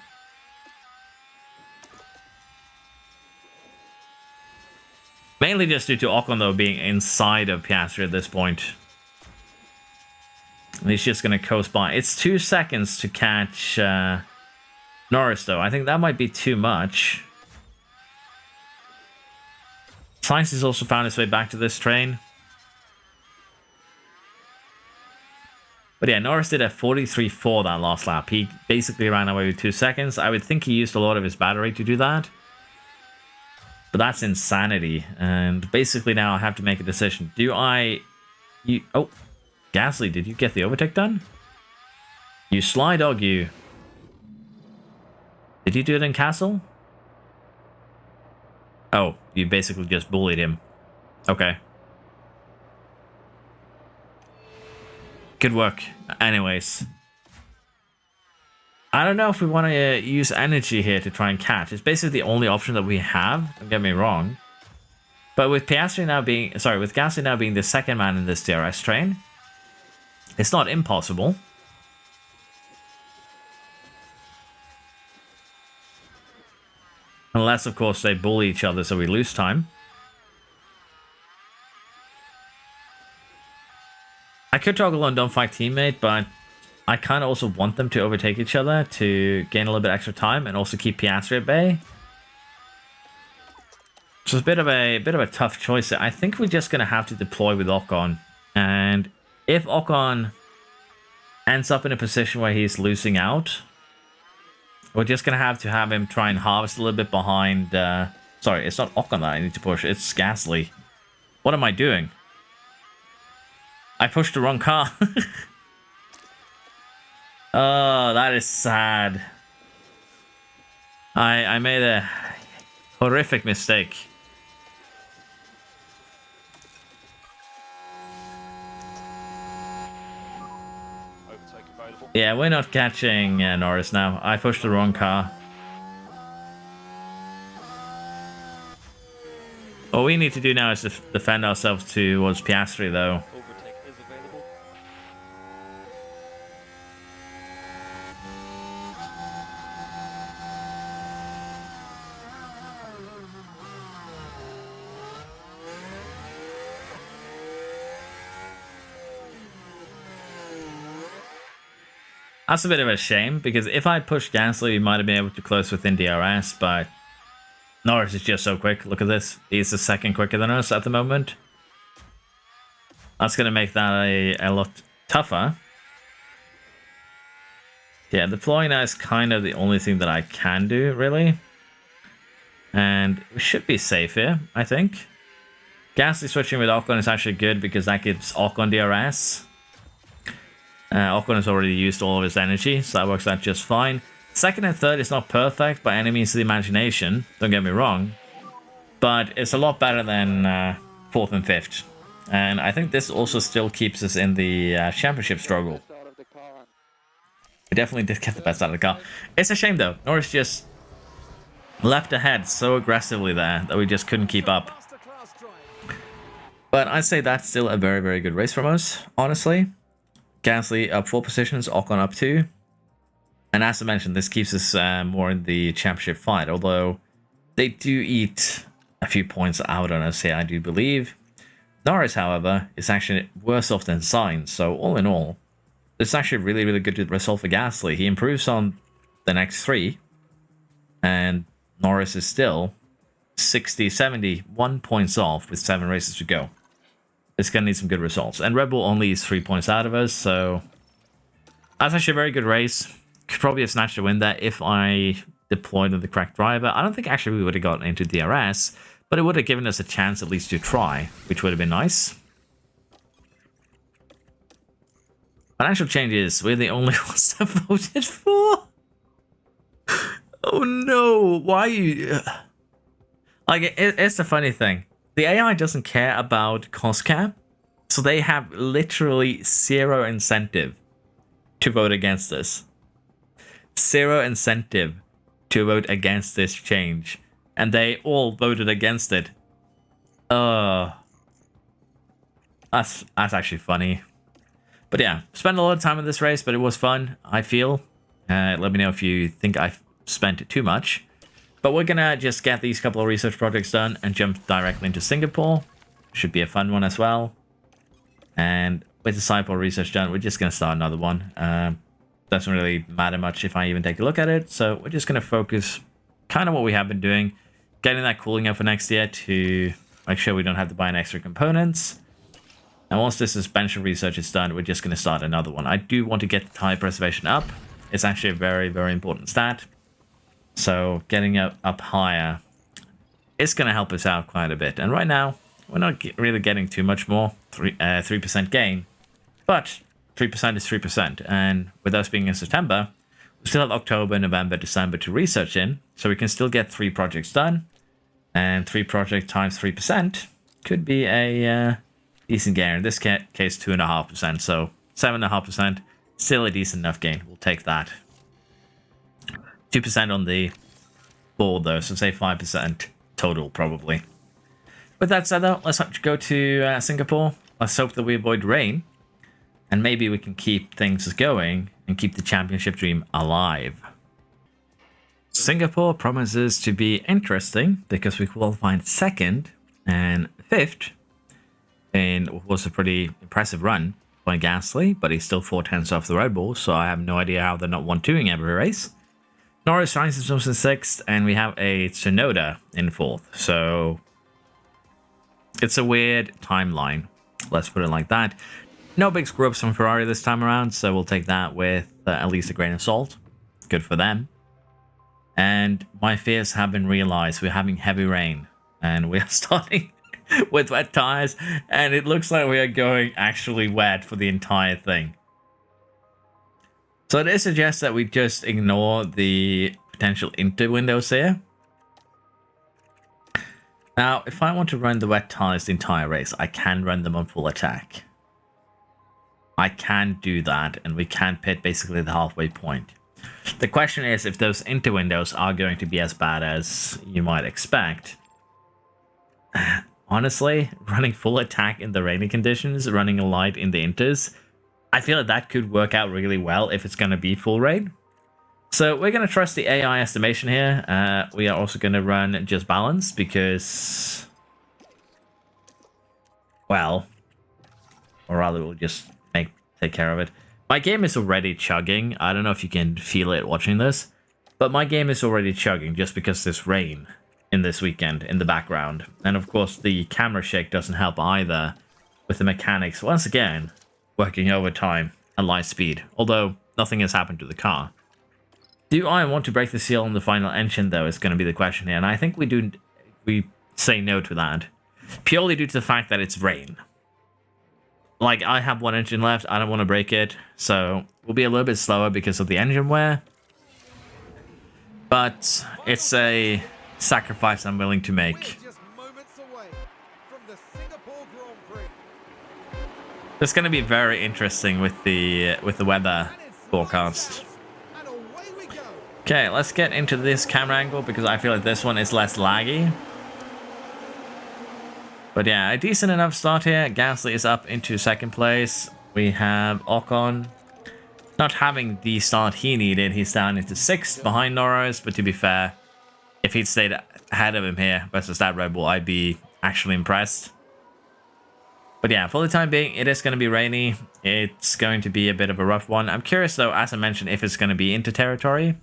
Mainly just due to Ocon, though, being inside of Piastri at this point. And he's just going to coast by. It's 2 seconds to catch Norris, though. I think that might be too much. Sainz has also found his way back to this train. But yeah, Norris did a 43.4 that last lap. He basically ran away with 2 seconds. I would think he used a lot of his battery to do that. But that's insanity. And basically now I have to make a decision. Oh, Gasly, did you get the overtake done? You sly dog, you. Did you do it in Castle? Oh, you basically just bullied him. Okay. Good work. Anyways. I don't know if we want to use energy here to try and catch. It's basically the only option that we have. Don't get me wrong. But with Gasly now being the second man in this DRS train, it's not impossible. Unless, of course, they bully each other so we lose time. I could toggle on don't fight teammate, but I kind of also want them to overtake each other to gain a little bit extra time and also keep Piastri at bay. So it's a bit of a tough choice. I think we're just gonna have to deploy with Ocon, and if Ocon ends up in a position where he's losing out, we're just gonna have him try and harvest a little bit behind. Sorry, it's not Ocon that I need to push. It's Gasly. What am I doing? I pushed the wrong car. Oh, that is sad. I made a horrific mistake. Overtake available. Yeah, we're not catching Norris now. I pushed the wrong car. What we need to do now is defend ourselves towards Piastri, though. Overtake is available. That's a bit of a shame, because if I pushed Gasly, we might have been able to close within DRS, but Norris is just so quick. Look at this. He's a second quicker than us at the moment. That's going to make that a lot tougher. Yeah, deploying now is kind of the only thing that I can do, really. And we should be safe here, I think. Gasly switching with Ocon is actually good because that gives Ocon DRS. Ocon has already used all of his energy, so that works out just fine. Second and third is not perfect by any means of the imagination, don't get me wrong. But it's a lot better than fourth and fifth. And I think this also still keeps us in the championship struggle. We definitely did get the best out of the car. It's a shame though. Norris just leapt ahead so aggressively there that we just couldn't keep up. But I'd say that's still a very, very good race from us, honestly. Gasly up 4 positions, Ocon up 2. And as I mentioned, this keeps us more in the championship fight, although they do eat a few points out on us here, I do believe. Norris, however, is actually worse off than Sainz, so all in all, it's actually a really, really good result for Gasly. He improves on the next 3, and Norris is still 60, 71 points off with 7 races to go. It's going to need some good results. And Red Bull only is 3 points out of us, so that's actually a very good race. Could probably have snatched a win there if I deployed the correct driver. I don't think actually we would have gotten into DRS, but it would have given us a chance at least to try, which would have been nice. Financial changes, we're the only ones that voted for. Oh no, why you... Like, it's the funny thing. The AI doesn't care about cost cap, so they have literally 0 incentive to vote against this. 0 incentive to vote against this change. And they all voted against it. That's actually funny. But yeah, spent a lot of time in this race, but it was fun, I feel. Let me know if you think I've spent too much. But we're gonna just get these couple of research projects done and jump directly into Singapore. Should be a fun one as well. And with the sidepod research done, we're just gonna start another one. Doesn't really matter much if I even take a look at it. So we're just gonna focus kind of what we have been doing. Getting that cooling up for next year to make sure we don't have to buy an extra components. And once this suspension research is done, we're just gonna start another one. I do want to get tire preservation up. It's actually a very, very important stat. So getting up higher is going to help us out quite a bit. And right now, we're not really getting too much more, 3% gain. But 3% is 3%. And with us being in September, we still have October, November, December to research in. So we can still get 3 projects done. And 3 projects times 3% could be a decent gain. In this case, 2.5%. So 7.5%, still a decent enough gain. We'll take that. 2% on the board though, so say 5% total probably. With that said though, let's go to Singapore. Let's hope that we avoid rain, and maybe we can keep things going and keep the championship dream alive. Singapore promises to be interesting because we qualified 2nd and 5th in what was a pretty impressive run by Gasly, but he's still 4 tenths off the Red Bull, so I have no idea how they're not 1-2ing every race. Norris finds himself in 6th, and we have a Tsunoda in 4th. So it's a weird timeline. Let's put it like that. No big screw-ups from Ferrari this time around, so we'll take that with at least a grain of salt. Good for them. And my fears have been realized. We're having heavy rain, and we are starting with wet tires, and it looks like we are going actually wet for the entire thing. So this suggests that we just ignore the potential inter windows here. Now, if I want to run the wet tires the entire race, I can run them on full attack. I can do that, and we can pit basically the halfway point. The question is if those inter windows are going to be as bad as you might expect. Honestly, running full attack in the rainy conditions, running a light in the inters, I feel like that could work out really well if it's going to be full rain. So we're going to trust the AI estimation here. We are also going to run just balance because, well, or rather we'll just take care of it. My game is already chugging. I don't know if you can feel it watching this, but my game is already chugging just because there's rain in this weekend in the background. And of course the camera shake doesn't help either with the mechanics. Once again, working overtime at light speed, although nothing has happened to the car. Do I want to break the seal on the final engine though is going to be the question here, and I think we say no to that. Purely due to the fact that it's rain. Like, I have 1 engine left, I don't want to break it, so we'll be a little bit slower because of the engine wear. But it's a sacrifice I'm willing to make. It's going to be very interesting with the weather forecast. Okay, let's get into this camera angle because I feel like this one is less laggy. But yeah, a decent enough start here. Gasly is up into second place. We have Ocon not having the start he needed. He's down into 6th behind Norris. But to be fair, if he'd stayed ahead of him here versus that Red Bull, I'd be actually impressed. But yeah, for the time being, it is going to be rainy. It's going to be a bit of a rough one. I'm curious, though, as I mentioned, if it's going to be into territory.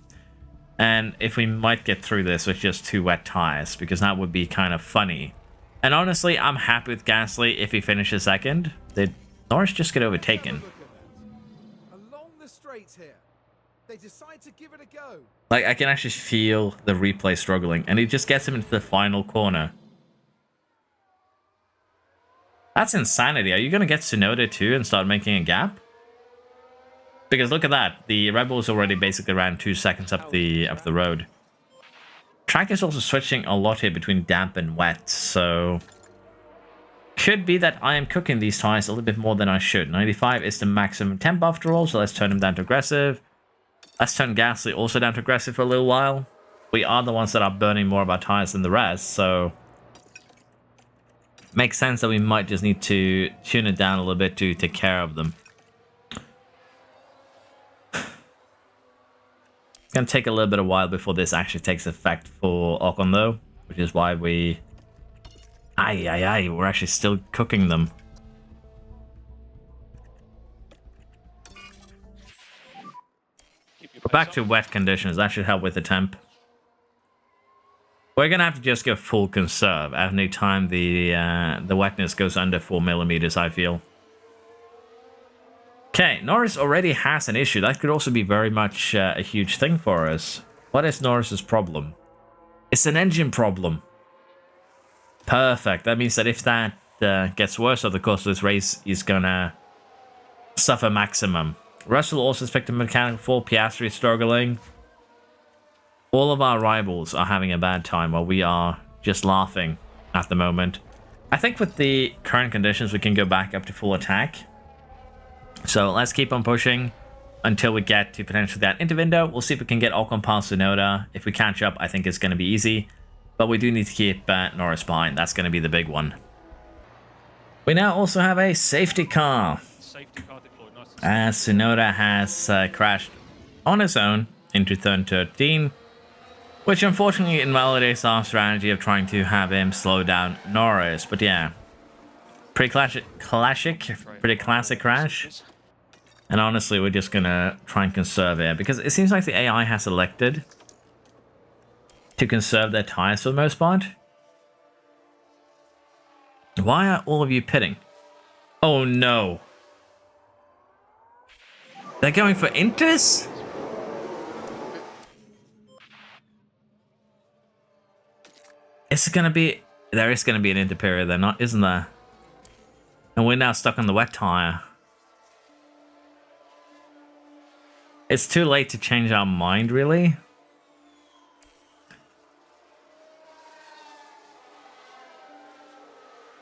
And if we might get through this with just 2 wet tires, because that would be kind of funny. And honestly, I'm happy with Gasly if he finishes second. Did Norris just get overtaken? Along the straights here. They decide to give it a go. Like, I can actually feel the replay struggling. And he just gets him into the final corner. That's insanity. Are you going to get Tsunoda too and start making a gap? Because look at that. The Red Bull's already basically ran 2 seconds up the road. Track is also switching a lot here between damp and wet, so could be that I am cooking these tires a little bit more than I should. 95 is the maximum temp after all, so let's turn him down to aggressive. Let's turn Gasly also down to aggressive for a little while. We are the ones that are burning more of our tires than the rest, so makes sense that we might just need to tune it down a little bit to take care of them. It's going to take a little bit of while before this actually takes effect for Ocon though, which is why we're actually still cooking them. We're back to wet conditions. That should help with the temp. We're going to have to just go full conserve every time the wetness goes under 4 millimeters, I feel. Okay, Norris already has an issue. That could also be very much a huge thing for us. What is Norris's problem? It's an engine problem. Perfect. That means that if that gets worse over the course of this race, he's going to suffer maximum. Russell also picked a mechanical fault. Piastri is struggling. All of our rivals are having a bad time while we are just laughing at the moment. I think with the current conditions, we can go back up to full attack. So let's keep on pushing until we get to potentially that interwindow. We'll see if we can get Ocon past Tsunoda. If we catch up, I think it's going to be easy. But we do need to keep Norris behind. That's going to be the big one. We now also have a safety car. Safety car deployed. Nice. As Tsunoda has crashed on his own into turn 13. Which unfortunately invalidates our strategy of trying to have him slow down Norris. But yeah. Pretty classic crash. And honestly, we're just gonna try and conserve here, because it seems like the AI has elected to conserve their tires for the most part. Why are all of you pitting? Oh no. They're going for inters? It's gonna be... There is gonna be an inter period there, not, isn't there? And we're now stuck on the wet tire. It's too late to change our mind, really.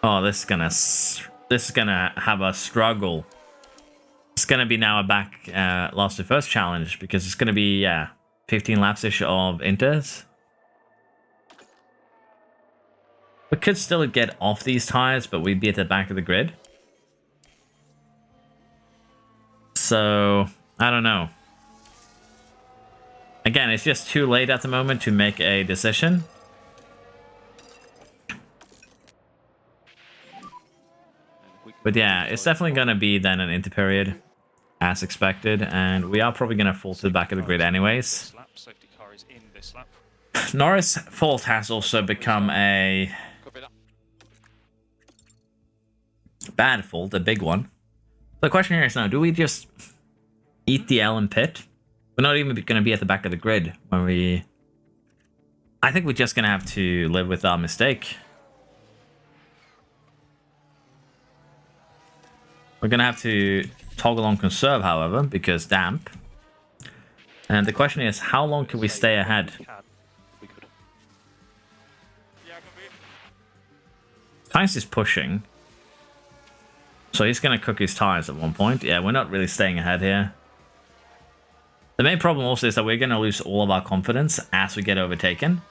Oh, this is gonna have a struggle. It's gonna be now a back last to first challenge, because it's gonna be 15 laps-ish of inters. We could still get off these tires, but we'd be at the back of the grid. So I don't know. Again, it's just too late at the moment to make a decision. But yeah, it's definitely going to be then an inter period, as expected, and we are probably going to fall to the back of the grid anyways. Safety car is in this lap. Norris' fault has also become a bad fault, a big one. The question here is now, do we just eat the L and pit? We're not even going to be at the back of the grid when we... I think we're just going to have to live with our mistake. We're going to have to toggle on conserve, however, because damp. And the question is, how long can we stay ahead? Sainz is pushing. So he's going to cook his tires at one point. Yeah, we're not really staying ahead here. The main problem also is that we're going to lose all of our confidence as we get overtaken.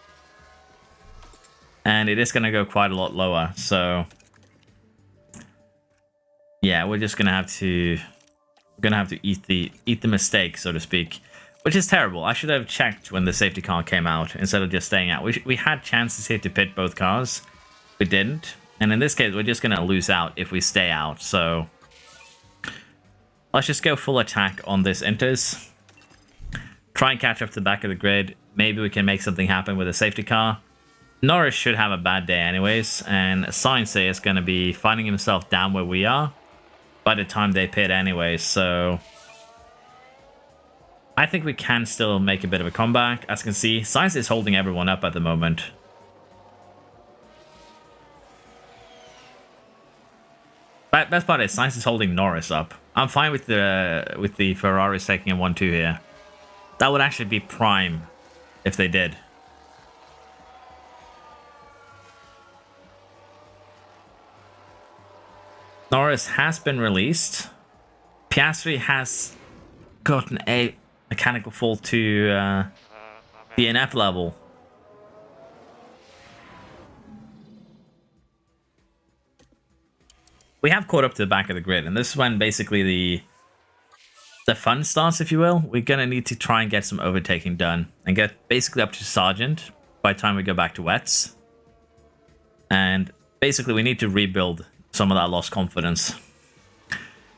And it is going to go quite a lot lower. So Yeah, we're just gonna have to eat the mistake, so to speak, which is terrible. I should have checked when the safety car came out instead of just staying out. We had chances here to pit both cars, we didn't, and in this case we're just gonna lose out if we stay out. So let's just go full attack on this Inters. Try and catch up to the back of the grid. Maybe we can make something happen with a safety car. Norris should have a bad day anyways, and Sainz is going to be finding himself down where we are by the time they pit anyways, so I think we can still make a bit of a comeback. As you can see, Sainz is holding everyone up at the moment. But best part is Sainz is holding Norris up. I'm fine with the Ferraris taking a 1-2 here. That would actually be prime if they did. Norris has been released. Piastri has gotten a mechanical fault to DNF level. We have caught up to the back of the grid, and this is when basically the fun starts, if you will. We're going to need to try and get some overtaking done and get basically up to Sergeant by the time we go back to wets. And basically we need to rebuild some of that lost confidence.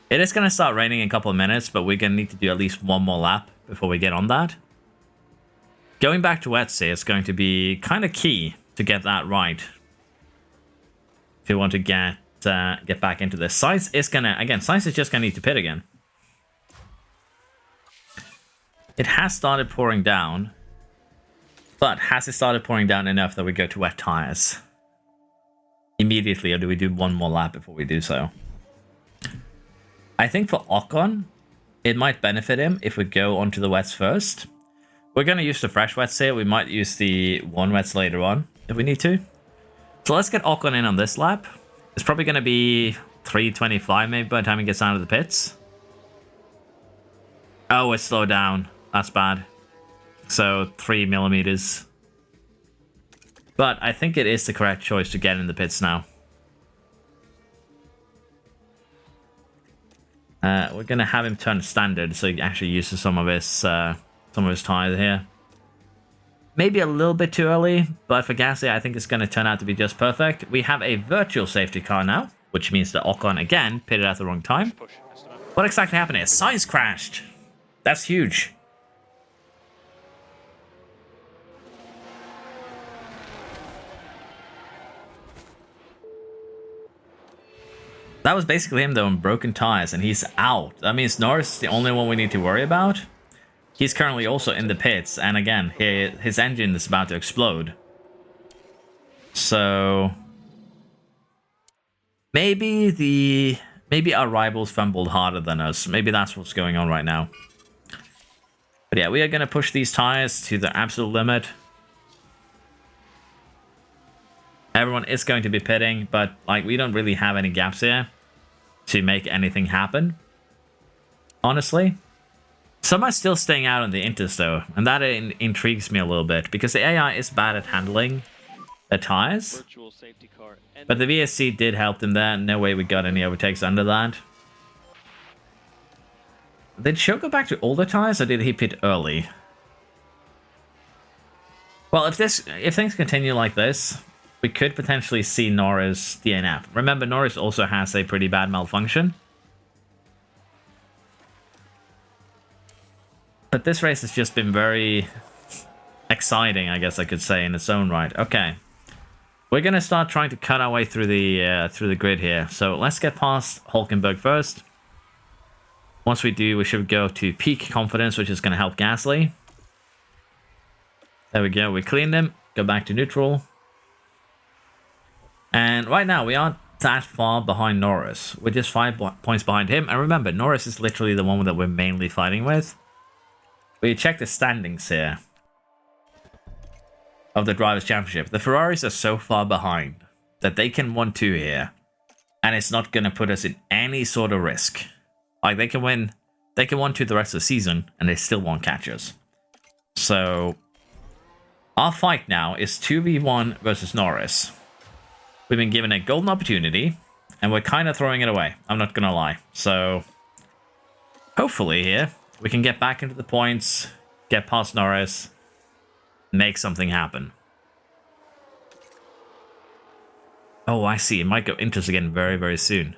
It is going to start raining in a couple of minutes, but we're going to need to do at least one more lap before we get on that. Going back to wets here is going to be kind of key to get that right. If you want to get back into this. Sainz is going to, again, Sainz is just going to need to pit again. It has started pouring down, but has it started pouring down enough that we go to wet tires immediately, or do we do one more lap before we do so? I think for Ocon, it might benefit him if we go onto the wets first. We're going to use the fresh wets here. We might use the one wets later on if we need to. So let's get Ocon in on this lap. It's probably going to be 3:25 maybe by the time he gets out of the pits. Oh, it's slowed down. That's bad. So 3 millimeters. But I think it is the correct choice to get in the pits now. We're gonna have him turn standard, so he actually uses some of his tires here. Maybe a little bit too early, but for Gasly, I think it's gonna turn out to be just perfect. We have a virtual safety car now, which means that Ocon again pitted at the wrong time. What exactly happened here? Sainz crashed. That's huge. That was basically him though on broken tires, and he's out. That means Norris is the only one we need to worry about. He's currently also in the pits, and again, his engine is about to explode. So maybe our rivals fumbled harder than us. Maybe that's what's going on right now. But yeah, we are going to push these tires to the absolute limit. Everyone is going to be pitting, but like we don't really have any gaps here to make anything happen. Honestly. Some are still staying out on the Inters though, and that intrigues me a little bit because the AI is bad at handling the tires. But the VSC did help them there. No way we got any overtakes under that. Did Show go back to older tires or did he pit early? Well, if things continue like this, we could potentially see Norris DNF. Remember, Norris also has a pretty bad malfunction. But this race has just been very exciting, I guess I could say, in its own right. Okay. We're going to start trying to cut our way through the grid here. So let's get past Hulkenberg first. Once we do, we should go to peak confidence, which is going to help Gasly. There we go. We cleaned him. Go back to neutral. And right now, we aren't that far behind Norris. We're just 5 points behind him. And remember, Norris is literally the one that we're mainly fighting with. We check the standings here of the Drivers' Championship. The Ferraris are so far behind that they can 1-2 here. And it's not going to put us in any sort of risk. Like, they can win. They can 1-2 the rest of the season, and they still won't catch us. So, our fight now is 2v1 versus Norris. We've been given a golden opportunity and we're kind of throwing it away. I'm not going to lie. So hopefully here we can get back into the points, get past Norris, make something happen. Oh, I see. It might go Inters again very, very soon.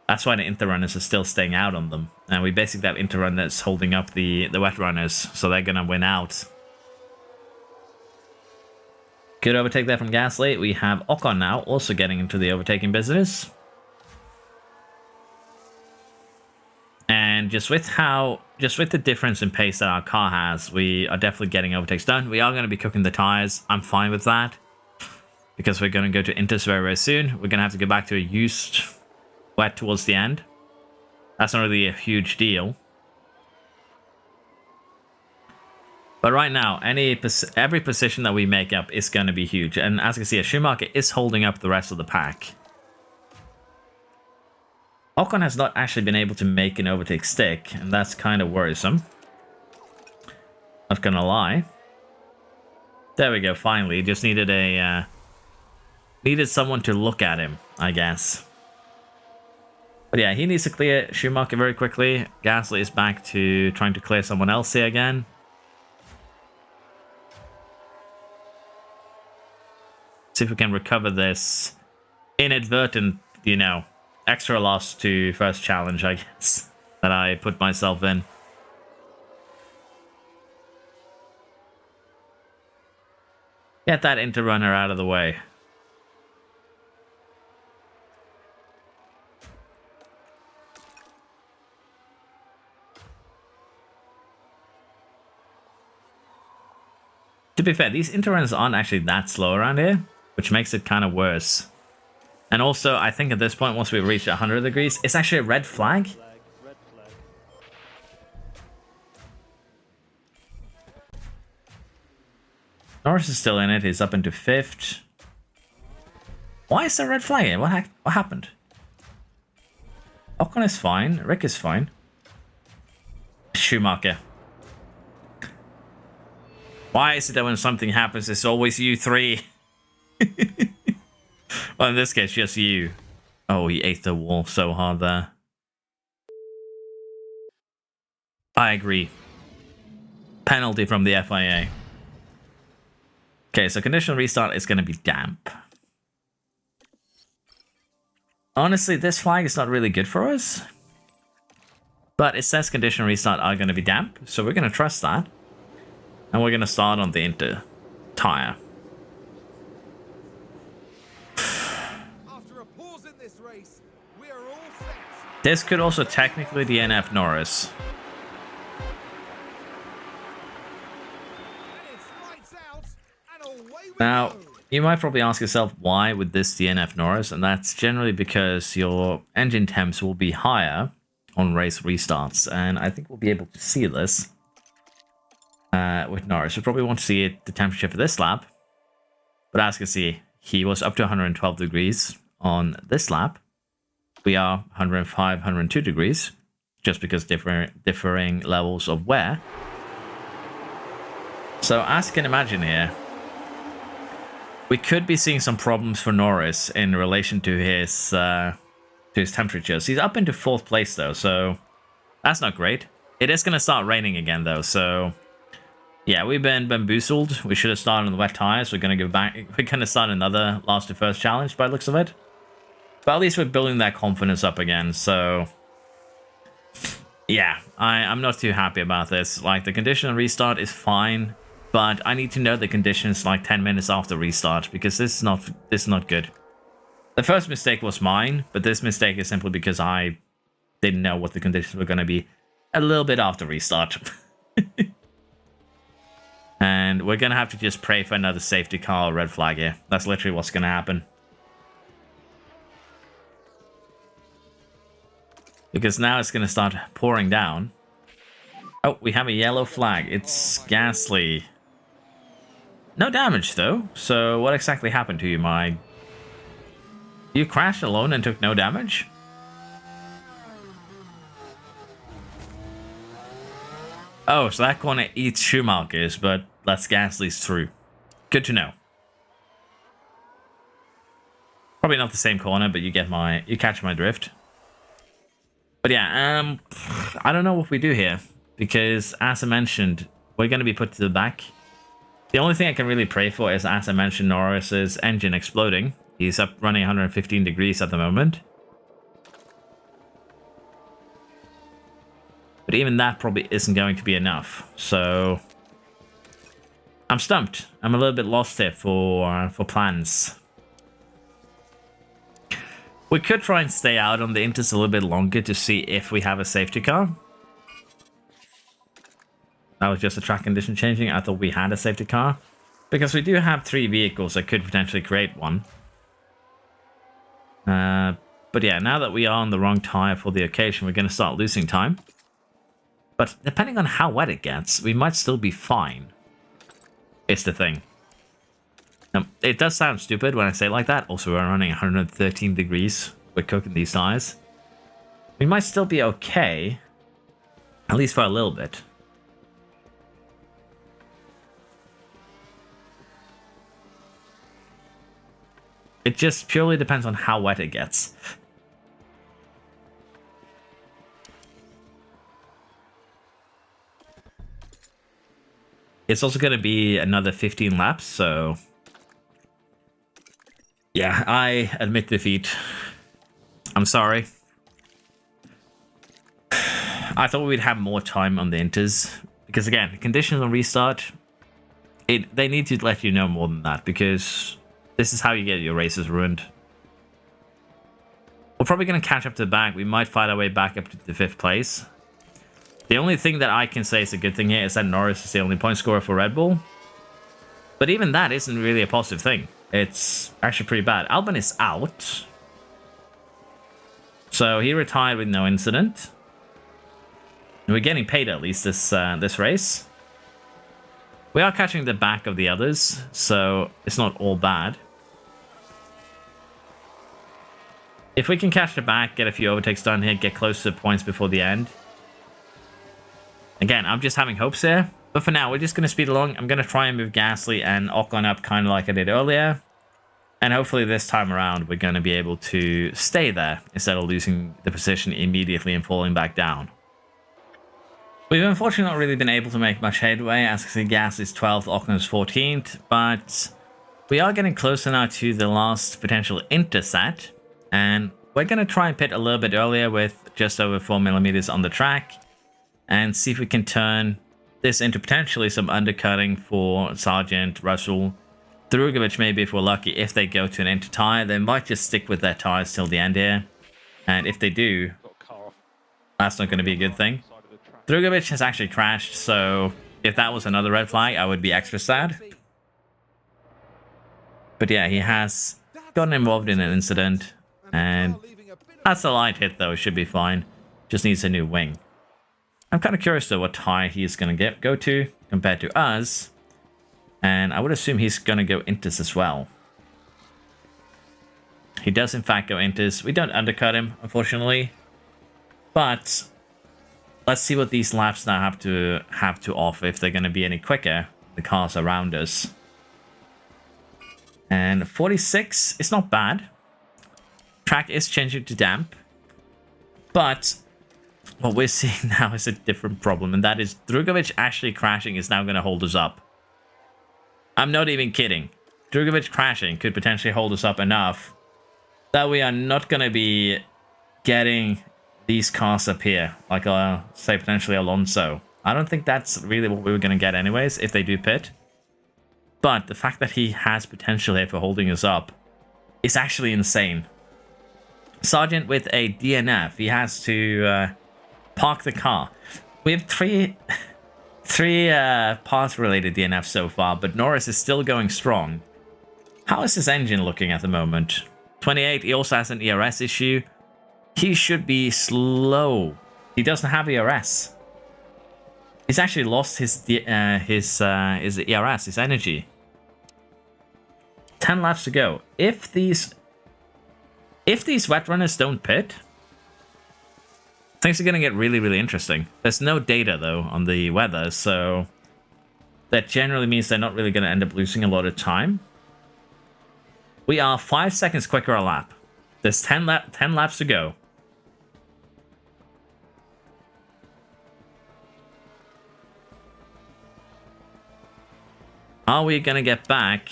That's why the Inter runners are still staying out on them. And we basically have Inter runners holding up the wet runners, so they're going to win out. Good overtake there from Gasly. We have Ocon now also getting into the overtaking business. And just with the difference in pace that our car has, we are definitely getting overtakes done. We are going to be cooking the tires. I'm fine with that. Because we're going to go to Inters very, very soon. We're going to have to go back to a used wet towards the end. That's not really a huge deal. But right now, every position that we make up is going to be huge. And as you can see, Schumacher is holding up the rest of the pack. Ocon has not actually been able to make an overtake stick, and that's kind of worrisome. Not gonna lie. There we go, finally. Just needed someone to look at him, I guess. But yeah, he needs to clear Schumacher very quickly. Gasly is back to trying to clear someone else here again. See if we can recover this inadvertent, you know, extra loss to first challenge, I guess, that I put myself in. Get that Interrunner out of the way. To be fair, these Interrunners aren't actually that slow around here, which makes it kind of worse. And also, I think at this point, once we reach 100 degrees, it's actually a red flag. Norris is still in it. He's up into 5th. Why is there a red flag here? What happened? Ocon is fine. Rick is fine. Schumacher. Why is it that when something happens, it's always you three? Well, in this case, just you. Oh, he ate the wall so hard there. I agree. Penalty from the FIA. Okay, so conditional restart is going to be damp. Honestly, this flag is not really good for us. But it says conditional restart are going to be damp, so we're going to trust that. And we're going to start on the Inter tire. After a pause in this race, we are all set. This could also technically DNF Norris. And it's lights out, and away we Now, go. you might probably ask yourself, why would this DNF Norris? And that's generally because your engine temps will be higher on race restarts. And I think we'll be able to see this with Norris. We probably won't see it, the temperature for this lap. But as you can see, he was up to 112 degrees on this lap. We are 105, 102 degrees, just because differing levels of wear. So as you can imagine here, we could be seeing some problems for Norris in relation to his temperatures. He's up into 4th place though, so that's not great. It is going to start raining again though, so yeah, we've been bamboozled. We should have started on the wet tires. We're going to go back. We're going to start another last to first challenge by the looks of it. But at least we're building that confidence up again, so yeah, I'm not too happy about this. Like, the conditional restart is fine, but I need to know the conditions like 10 minutes after restart, because this is not good. The first mistake was mine, but this mistake is simply because I didn't know what the conditions were going to be a little bit after restart. And we're going to have to just pray for another safety car or red flag here. That's literally what's going to happen. Because now it's going to start pouring down. Oh, we have a yellow flag. It's Gasly. No damage, though. So what exactly happened to you, You crashed alone and took no damage? Oh, so that corner eats Schumacher's, but that's Gasly's through. Good to know. Probably not the same corner, but you catch my drift. But yeah, I don't know what we do here, because as I mentioned, we're going to be put to the back. The only thing I can really pray for is, as I mentioned, Norris's engine exploding. He's up running 115 degrees at the moment. But even that probably isn't going to be enough. So I'm stumped. I'm a little bit lost here for plans. We could try and stay out on the inters a little bit longer to see if we have a safety car. That was just a track condition changing. I thought we had a safety car. Because we do have 3 vehicles that could potentially create one. But yeah, now that we are on the wrong tire for the occasion, we're going to start losing time. But depending on how wet it gets, we might still be fine. It's the thing. It does sound stupid when I say it like that. Also, we're running 113 degrees. We're cooking these tires. We might still be okay. At least for a little bit. It just purely depends on how wet it gets. It's also going to be another 15 laps, so... yeah, I admit defeat. I'm sorry. I thought we'd have more time on the inters. Because again, conditions on restart, they need to let you know more than that, because this is how you get your races ruined. We're probably going to catch up to the back. We might fight our way back up to the 5th place. The only thing that I can say is a good thing here is that Norris is the only point scorer for Red Bull. But even that isn't really a positive thing. It's actually pretty bad. Alpine is out. So he retired with no incident. And we're getting paid at least this race. We are catching the back of the others, so it's not all bad. If we can catch the back, get a few overtakes done here, get close to the points before the end. Again, I'm just having hopes here. But for now, we're just going to speed along. I'm going to try and move Gasly and Ocon up kind of like I did earlier. And hopefully this time around, we're going to be able to stay there instead of losing the position immediately and falling back down. We've unfortunately not really been able to make much headway. As you can see, Gasly's 12th, Ocon is 14th. But we are getting closer now to the last potential interset. And we're going to try and pit a little bit earlier with just over 4mm on the track. And see if we can turn this into potentially some undercutting for Sargent, Russell, Drugovic maybe if we're lucky. If they go to an inter tire, they might just stick with their tires till the end here. And if they do, that's not going to be a good thing. Drugovic has actually crashed, so if that was another red flag, I would be extra sad. But yeah, he has gotten involved in an incident. And that's a light hit though, should be fine. Just needs a new wing. I'm kind of curious though what tire he's going to go to compared to us. And I would assume he's going to go inters as well. He does in fact go inters. We don't undercut him, unfortunately. But let's see what these laps now have to offer, if they're going to be any quicker, the cars around us. And 46 is not bad. Track is changing to damp. But what we're seeing now is a different problem, and that is Drugovic actually crashing is now going to hold us up. I'm not even kidding. Drugovic crashing could potentially hold us up enough that we are not going to be getting these cars up here, like say potentially Alonso. I don't think that's really what we were going to get anyways if they do pit. But the fact that he has potential here for holding us up is actually insane. Sargent with a DNF. He has to park the car. We have three path-related DNFs so far, but Norris is still going strong. How is his engine looking at the moment? 28. He also has an ERS issue. He should be slow. He doesn't have ERS. He's actually lost his ERS, his energy. 10 laps to go. If these wet runners don't pit, things are going to get really, really interesting. There's no data, though, on the weather, so that generally means they're not really going to end up losing a lot of time. We are 5 seconds quicker a lap. There's 10 laps to go. Are we going to get back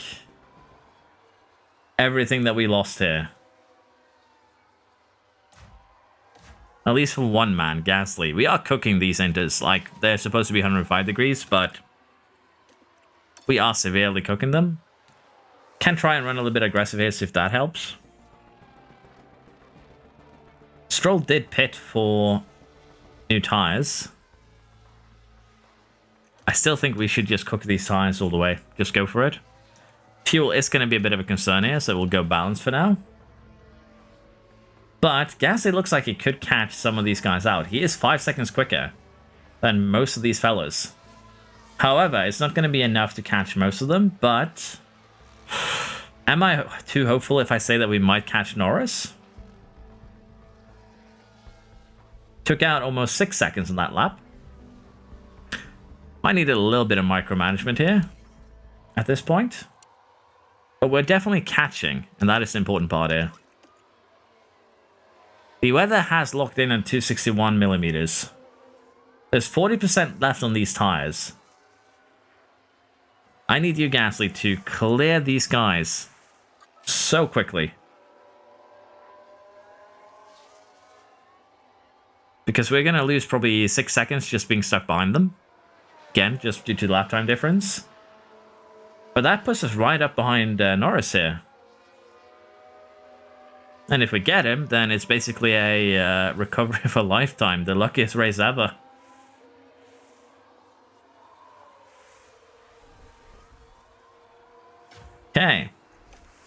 everything that we lost here? At least for one man, Gasly. We are cooking these enters. Like, they're supposed to be 105 degrees, but we are severely cooking them. Can try and run a little bit aggressive here, see if that helps. Stroll did pit for new tires. I still think we should just cook these tires all the way. Just go for it. Fuel is going to be a bit of a concern here, so we'll go balanced for now. But Gasly looks like he could catch some of these guys out. He is 5 seconds quicker than most of these fellas. However, it's not going to be enough to catch most of them, but am I too hopeful if I say that we might catch Norris? Took out almost 6 seconds in that lap. Might need a little bit of micromanagement here at this point. But we're definitely catching, and that is the important part here. The weather has locked in at 261 millimeters. There's 40% left on these tires. I need you, Gasly, to clear these guys so quickly. Because we're going to lose probably 6 seconds just being stuck behind them. Again, just due to the lap time difference. But that puts us right up behind Norris here. And if we get him, then it's basically a recovery of a lifetime. The luckiest race ever. Okay.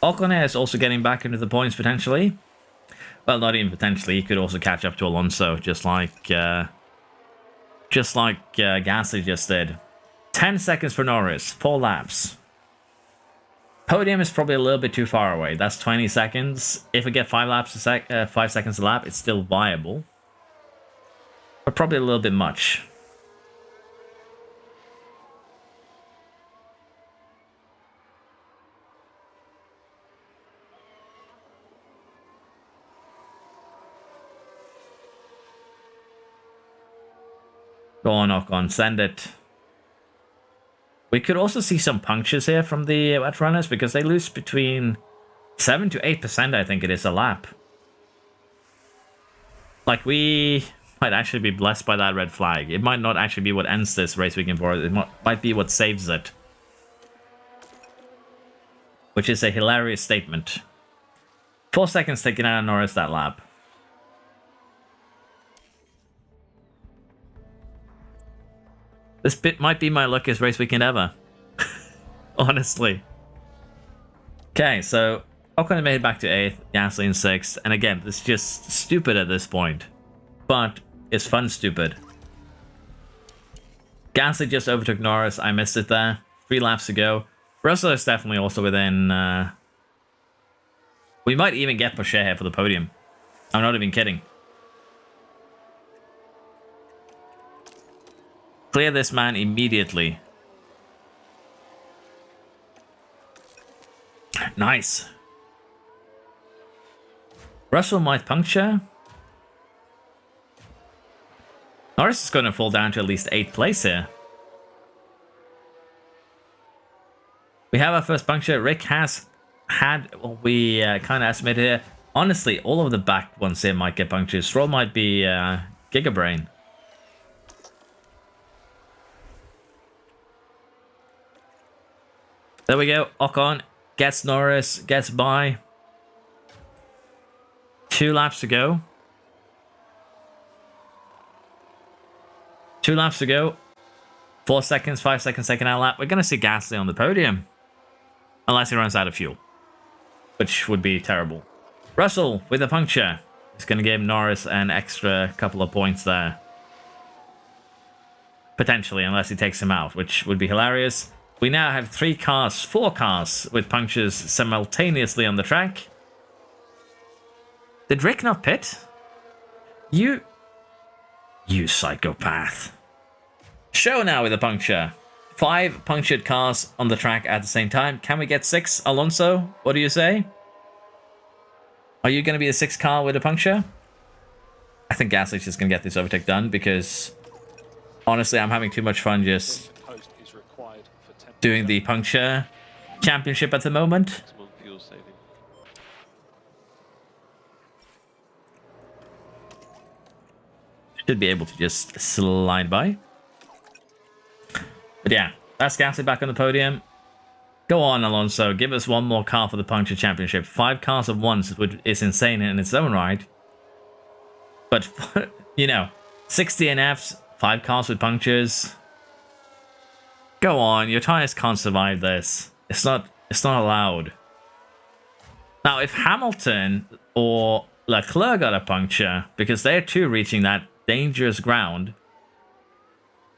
Ocon is also getting back into the points potentially. Well, not even potentially. He could also catch up to Alonso, just like Gasly just did. 10 seconds for Norris. 4 laps. Podium is probably a little bit too far away. That's 20 seconds. If we get 5 seconds a lap, it's still viable. But probably a little bit much. Go on, Ocon. Send it. We could also see some punctures here from the wet runners because they lose between 7 to 8%, I think it is, a lap. Like, we might actually be blessed by that red flag. It might not actually be what ends this race weekend for us. It might be what saves it. Which is a hilarious statement. 4 seconds taken out of Norris that lap. This bit might be my luckiest race weekend ever. Honestly. Okay, so Ocon made it back to 8th, Gasly in 6th, and again, this is just stupid at this point. But it's fun stupid. Gasly just overtook Norris, I missed it there. 3 laps to go. Russell is definitely also within... We might even get Porsche here for the podium. I'm not even kidding. Clear this man immediately. Nice. Russell might puncture. Norris is going to fall down to at least 8th place here. We have our first puncture. Rick has had what we kind of estimated here. Honestly, all of the back ones here might get punctures. Stroll might be Gigabrain. There we go. Ocon gets Norris, gets by. 2 laps to go. 2 laps to go. 4 seconds, 5 seconds, second out lap. We're going to see Gasly on the podium. Unless he runs out of fuel. Which would be terrible. Russell with a puncture. He's going to give Norris an extra couple of points there. Potentially, unless he takes him out, which would be hilarious. We now have 4 cars with punctures simultaneously on the track. Did Rick not pit? You psychopath. Show now with a puncture. 5 punctured cars on the track at the same time. Can we get 6, Alonso? What do you say? Are you going to be the 6th car with a puncture? I think Gasly's just going to get this overtake done because honestly, I'm having too much fun just Post is required for 10%. doing the puncture championship at the moment. Maximum fuel saving. Should be able to just slide by. But yeah, that's Gasly back on the podium. Go on, Alonso. Give us one more car for the puncture championship. 5 cars at once is insane in its own right. But, you know, 60 NFs, 5 cars with punctures. Go on, your tires can't survive this. It's not allowed. Now, if Hamilton or Leclerc got a puncture, because they're too reaching that dangerous ground,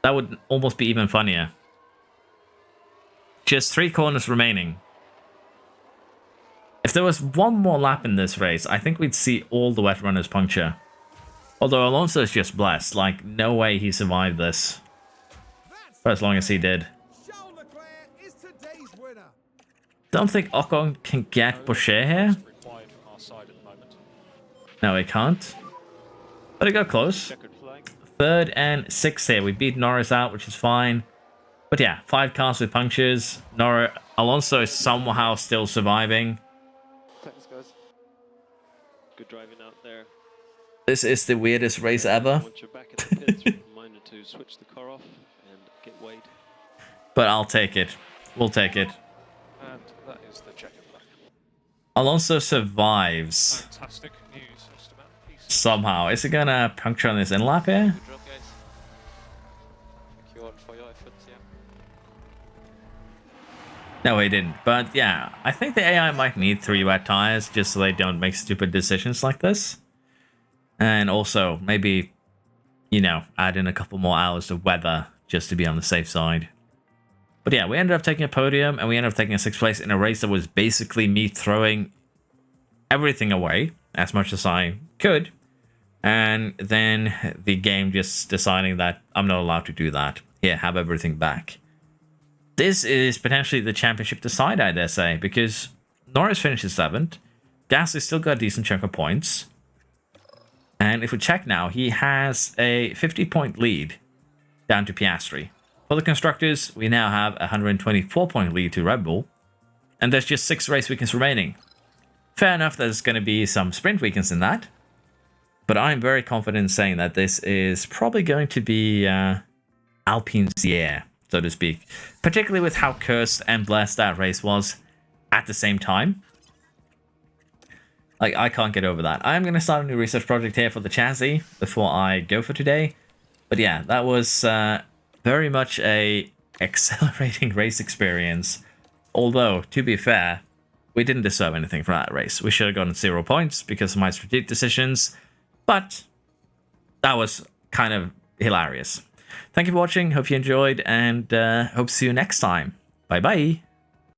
that would almost be even funnier. Just 3 corners remaining. If there was one more lap in this race, I think we'd see all the wet runners puncture. Although Alonso is just blessed. Like, no way he survived this. For as long as he did. Charles Leclerc is today's winner. Don't think Ocon can get Boucher here. Required from our side at the moment. No, he can't. But it got close. Checkered flag. 3rd and 6th here. We beat Norris out, which is fine. But yeah, 5 cars with punctures. Alonso is somehow still surviving. Thanks, guys. Good driving out there. This is the weirdest race ever. Once you're back at the pits, reminder to switch the car off and get weighed. But I'll take it. We'll take it. And that is the checkered flag. Alonso survives. Fantastic news, Esteban. Peace. Somehow. Is it gonna puncture on this in lap here? Good job, guys. Thank you all for your efforts, yeah. No, he didn't. But yeah, I think the AI might need 3 wet tires just so they don't make stupid decisions like this. And also, maybe, you know, add in a couple more hours of weather just to be on the safe side. But yeah, we ended up taking a podium and we ended up taking a 6th place in a race that was basically me throwing everything away as much as I could. And then the game just deciding that I'm not allowed to do that. Here, have everything back. This is potentially the championship decider, I dare say, because Norris finishes 7th. Gasly still got a decent chunk of points. And if we check now, he has a 50-point lead down to Piastri. For the constructors, we now have a 124-point lead to Red Bull. And there's just 6 race weekends remaining. Fair enough, there's going to be some sprint weekends in that. But I'm very confident in saying that this is probably going to be Alpine's year, so to speak. Particularly with how cursed and blessed that race was at the same time. Like, I can't get over that. I'm going to start a new research project here for the chassis before I go for today. But yeah, that was very much a accelerating race experience. Although, to be fair, we didn't deserve anything for that race. We should have gotten 0 points because of my strategic decisions. But that was kind of hilarious. Thank you for watching. Hope you enjoyed and hope to see you next time. Bye-bye.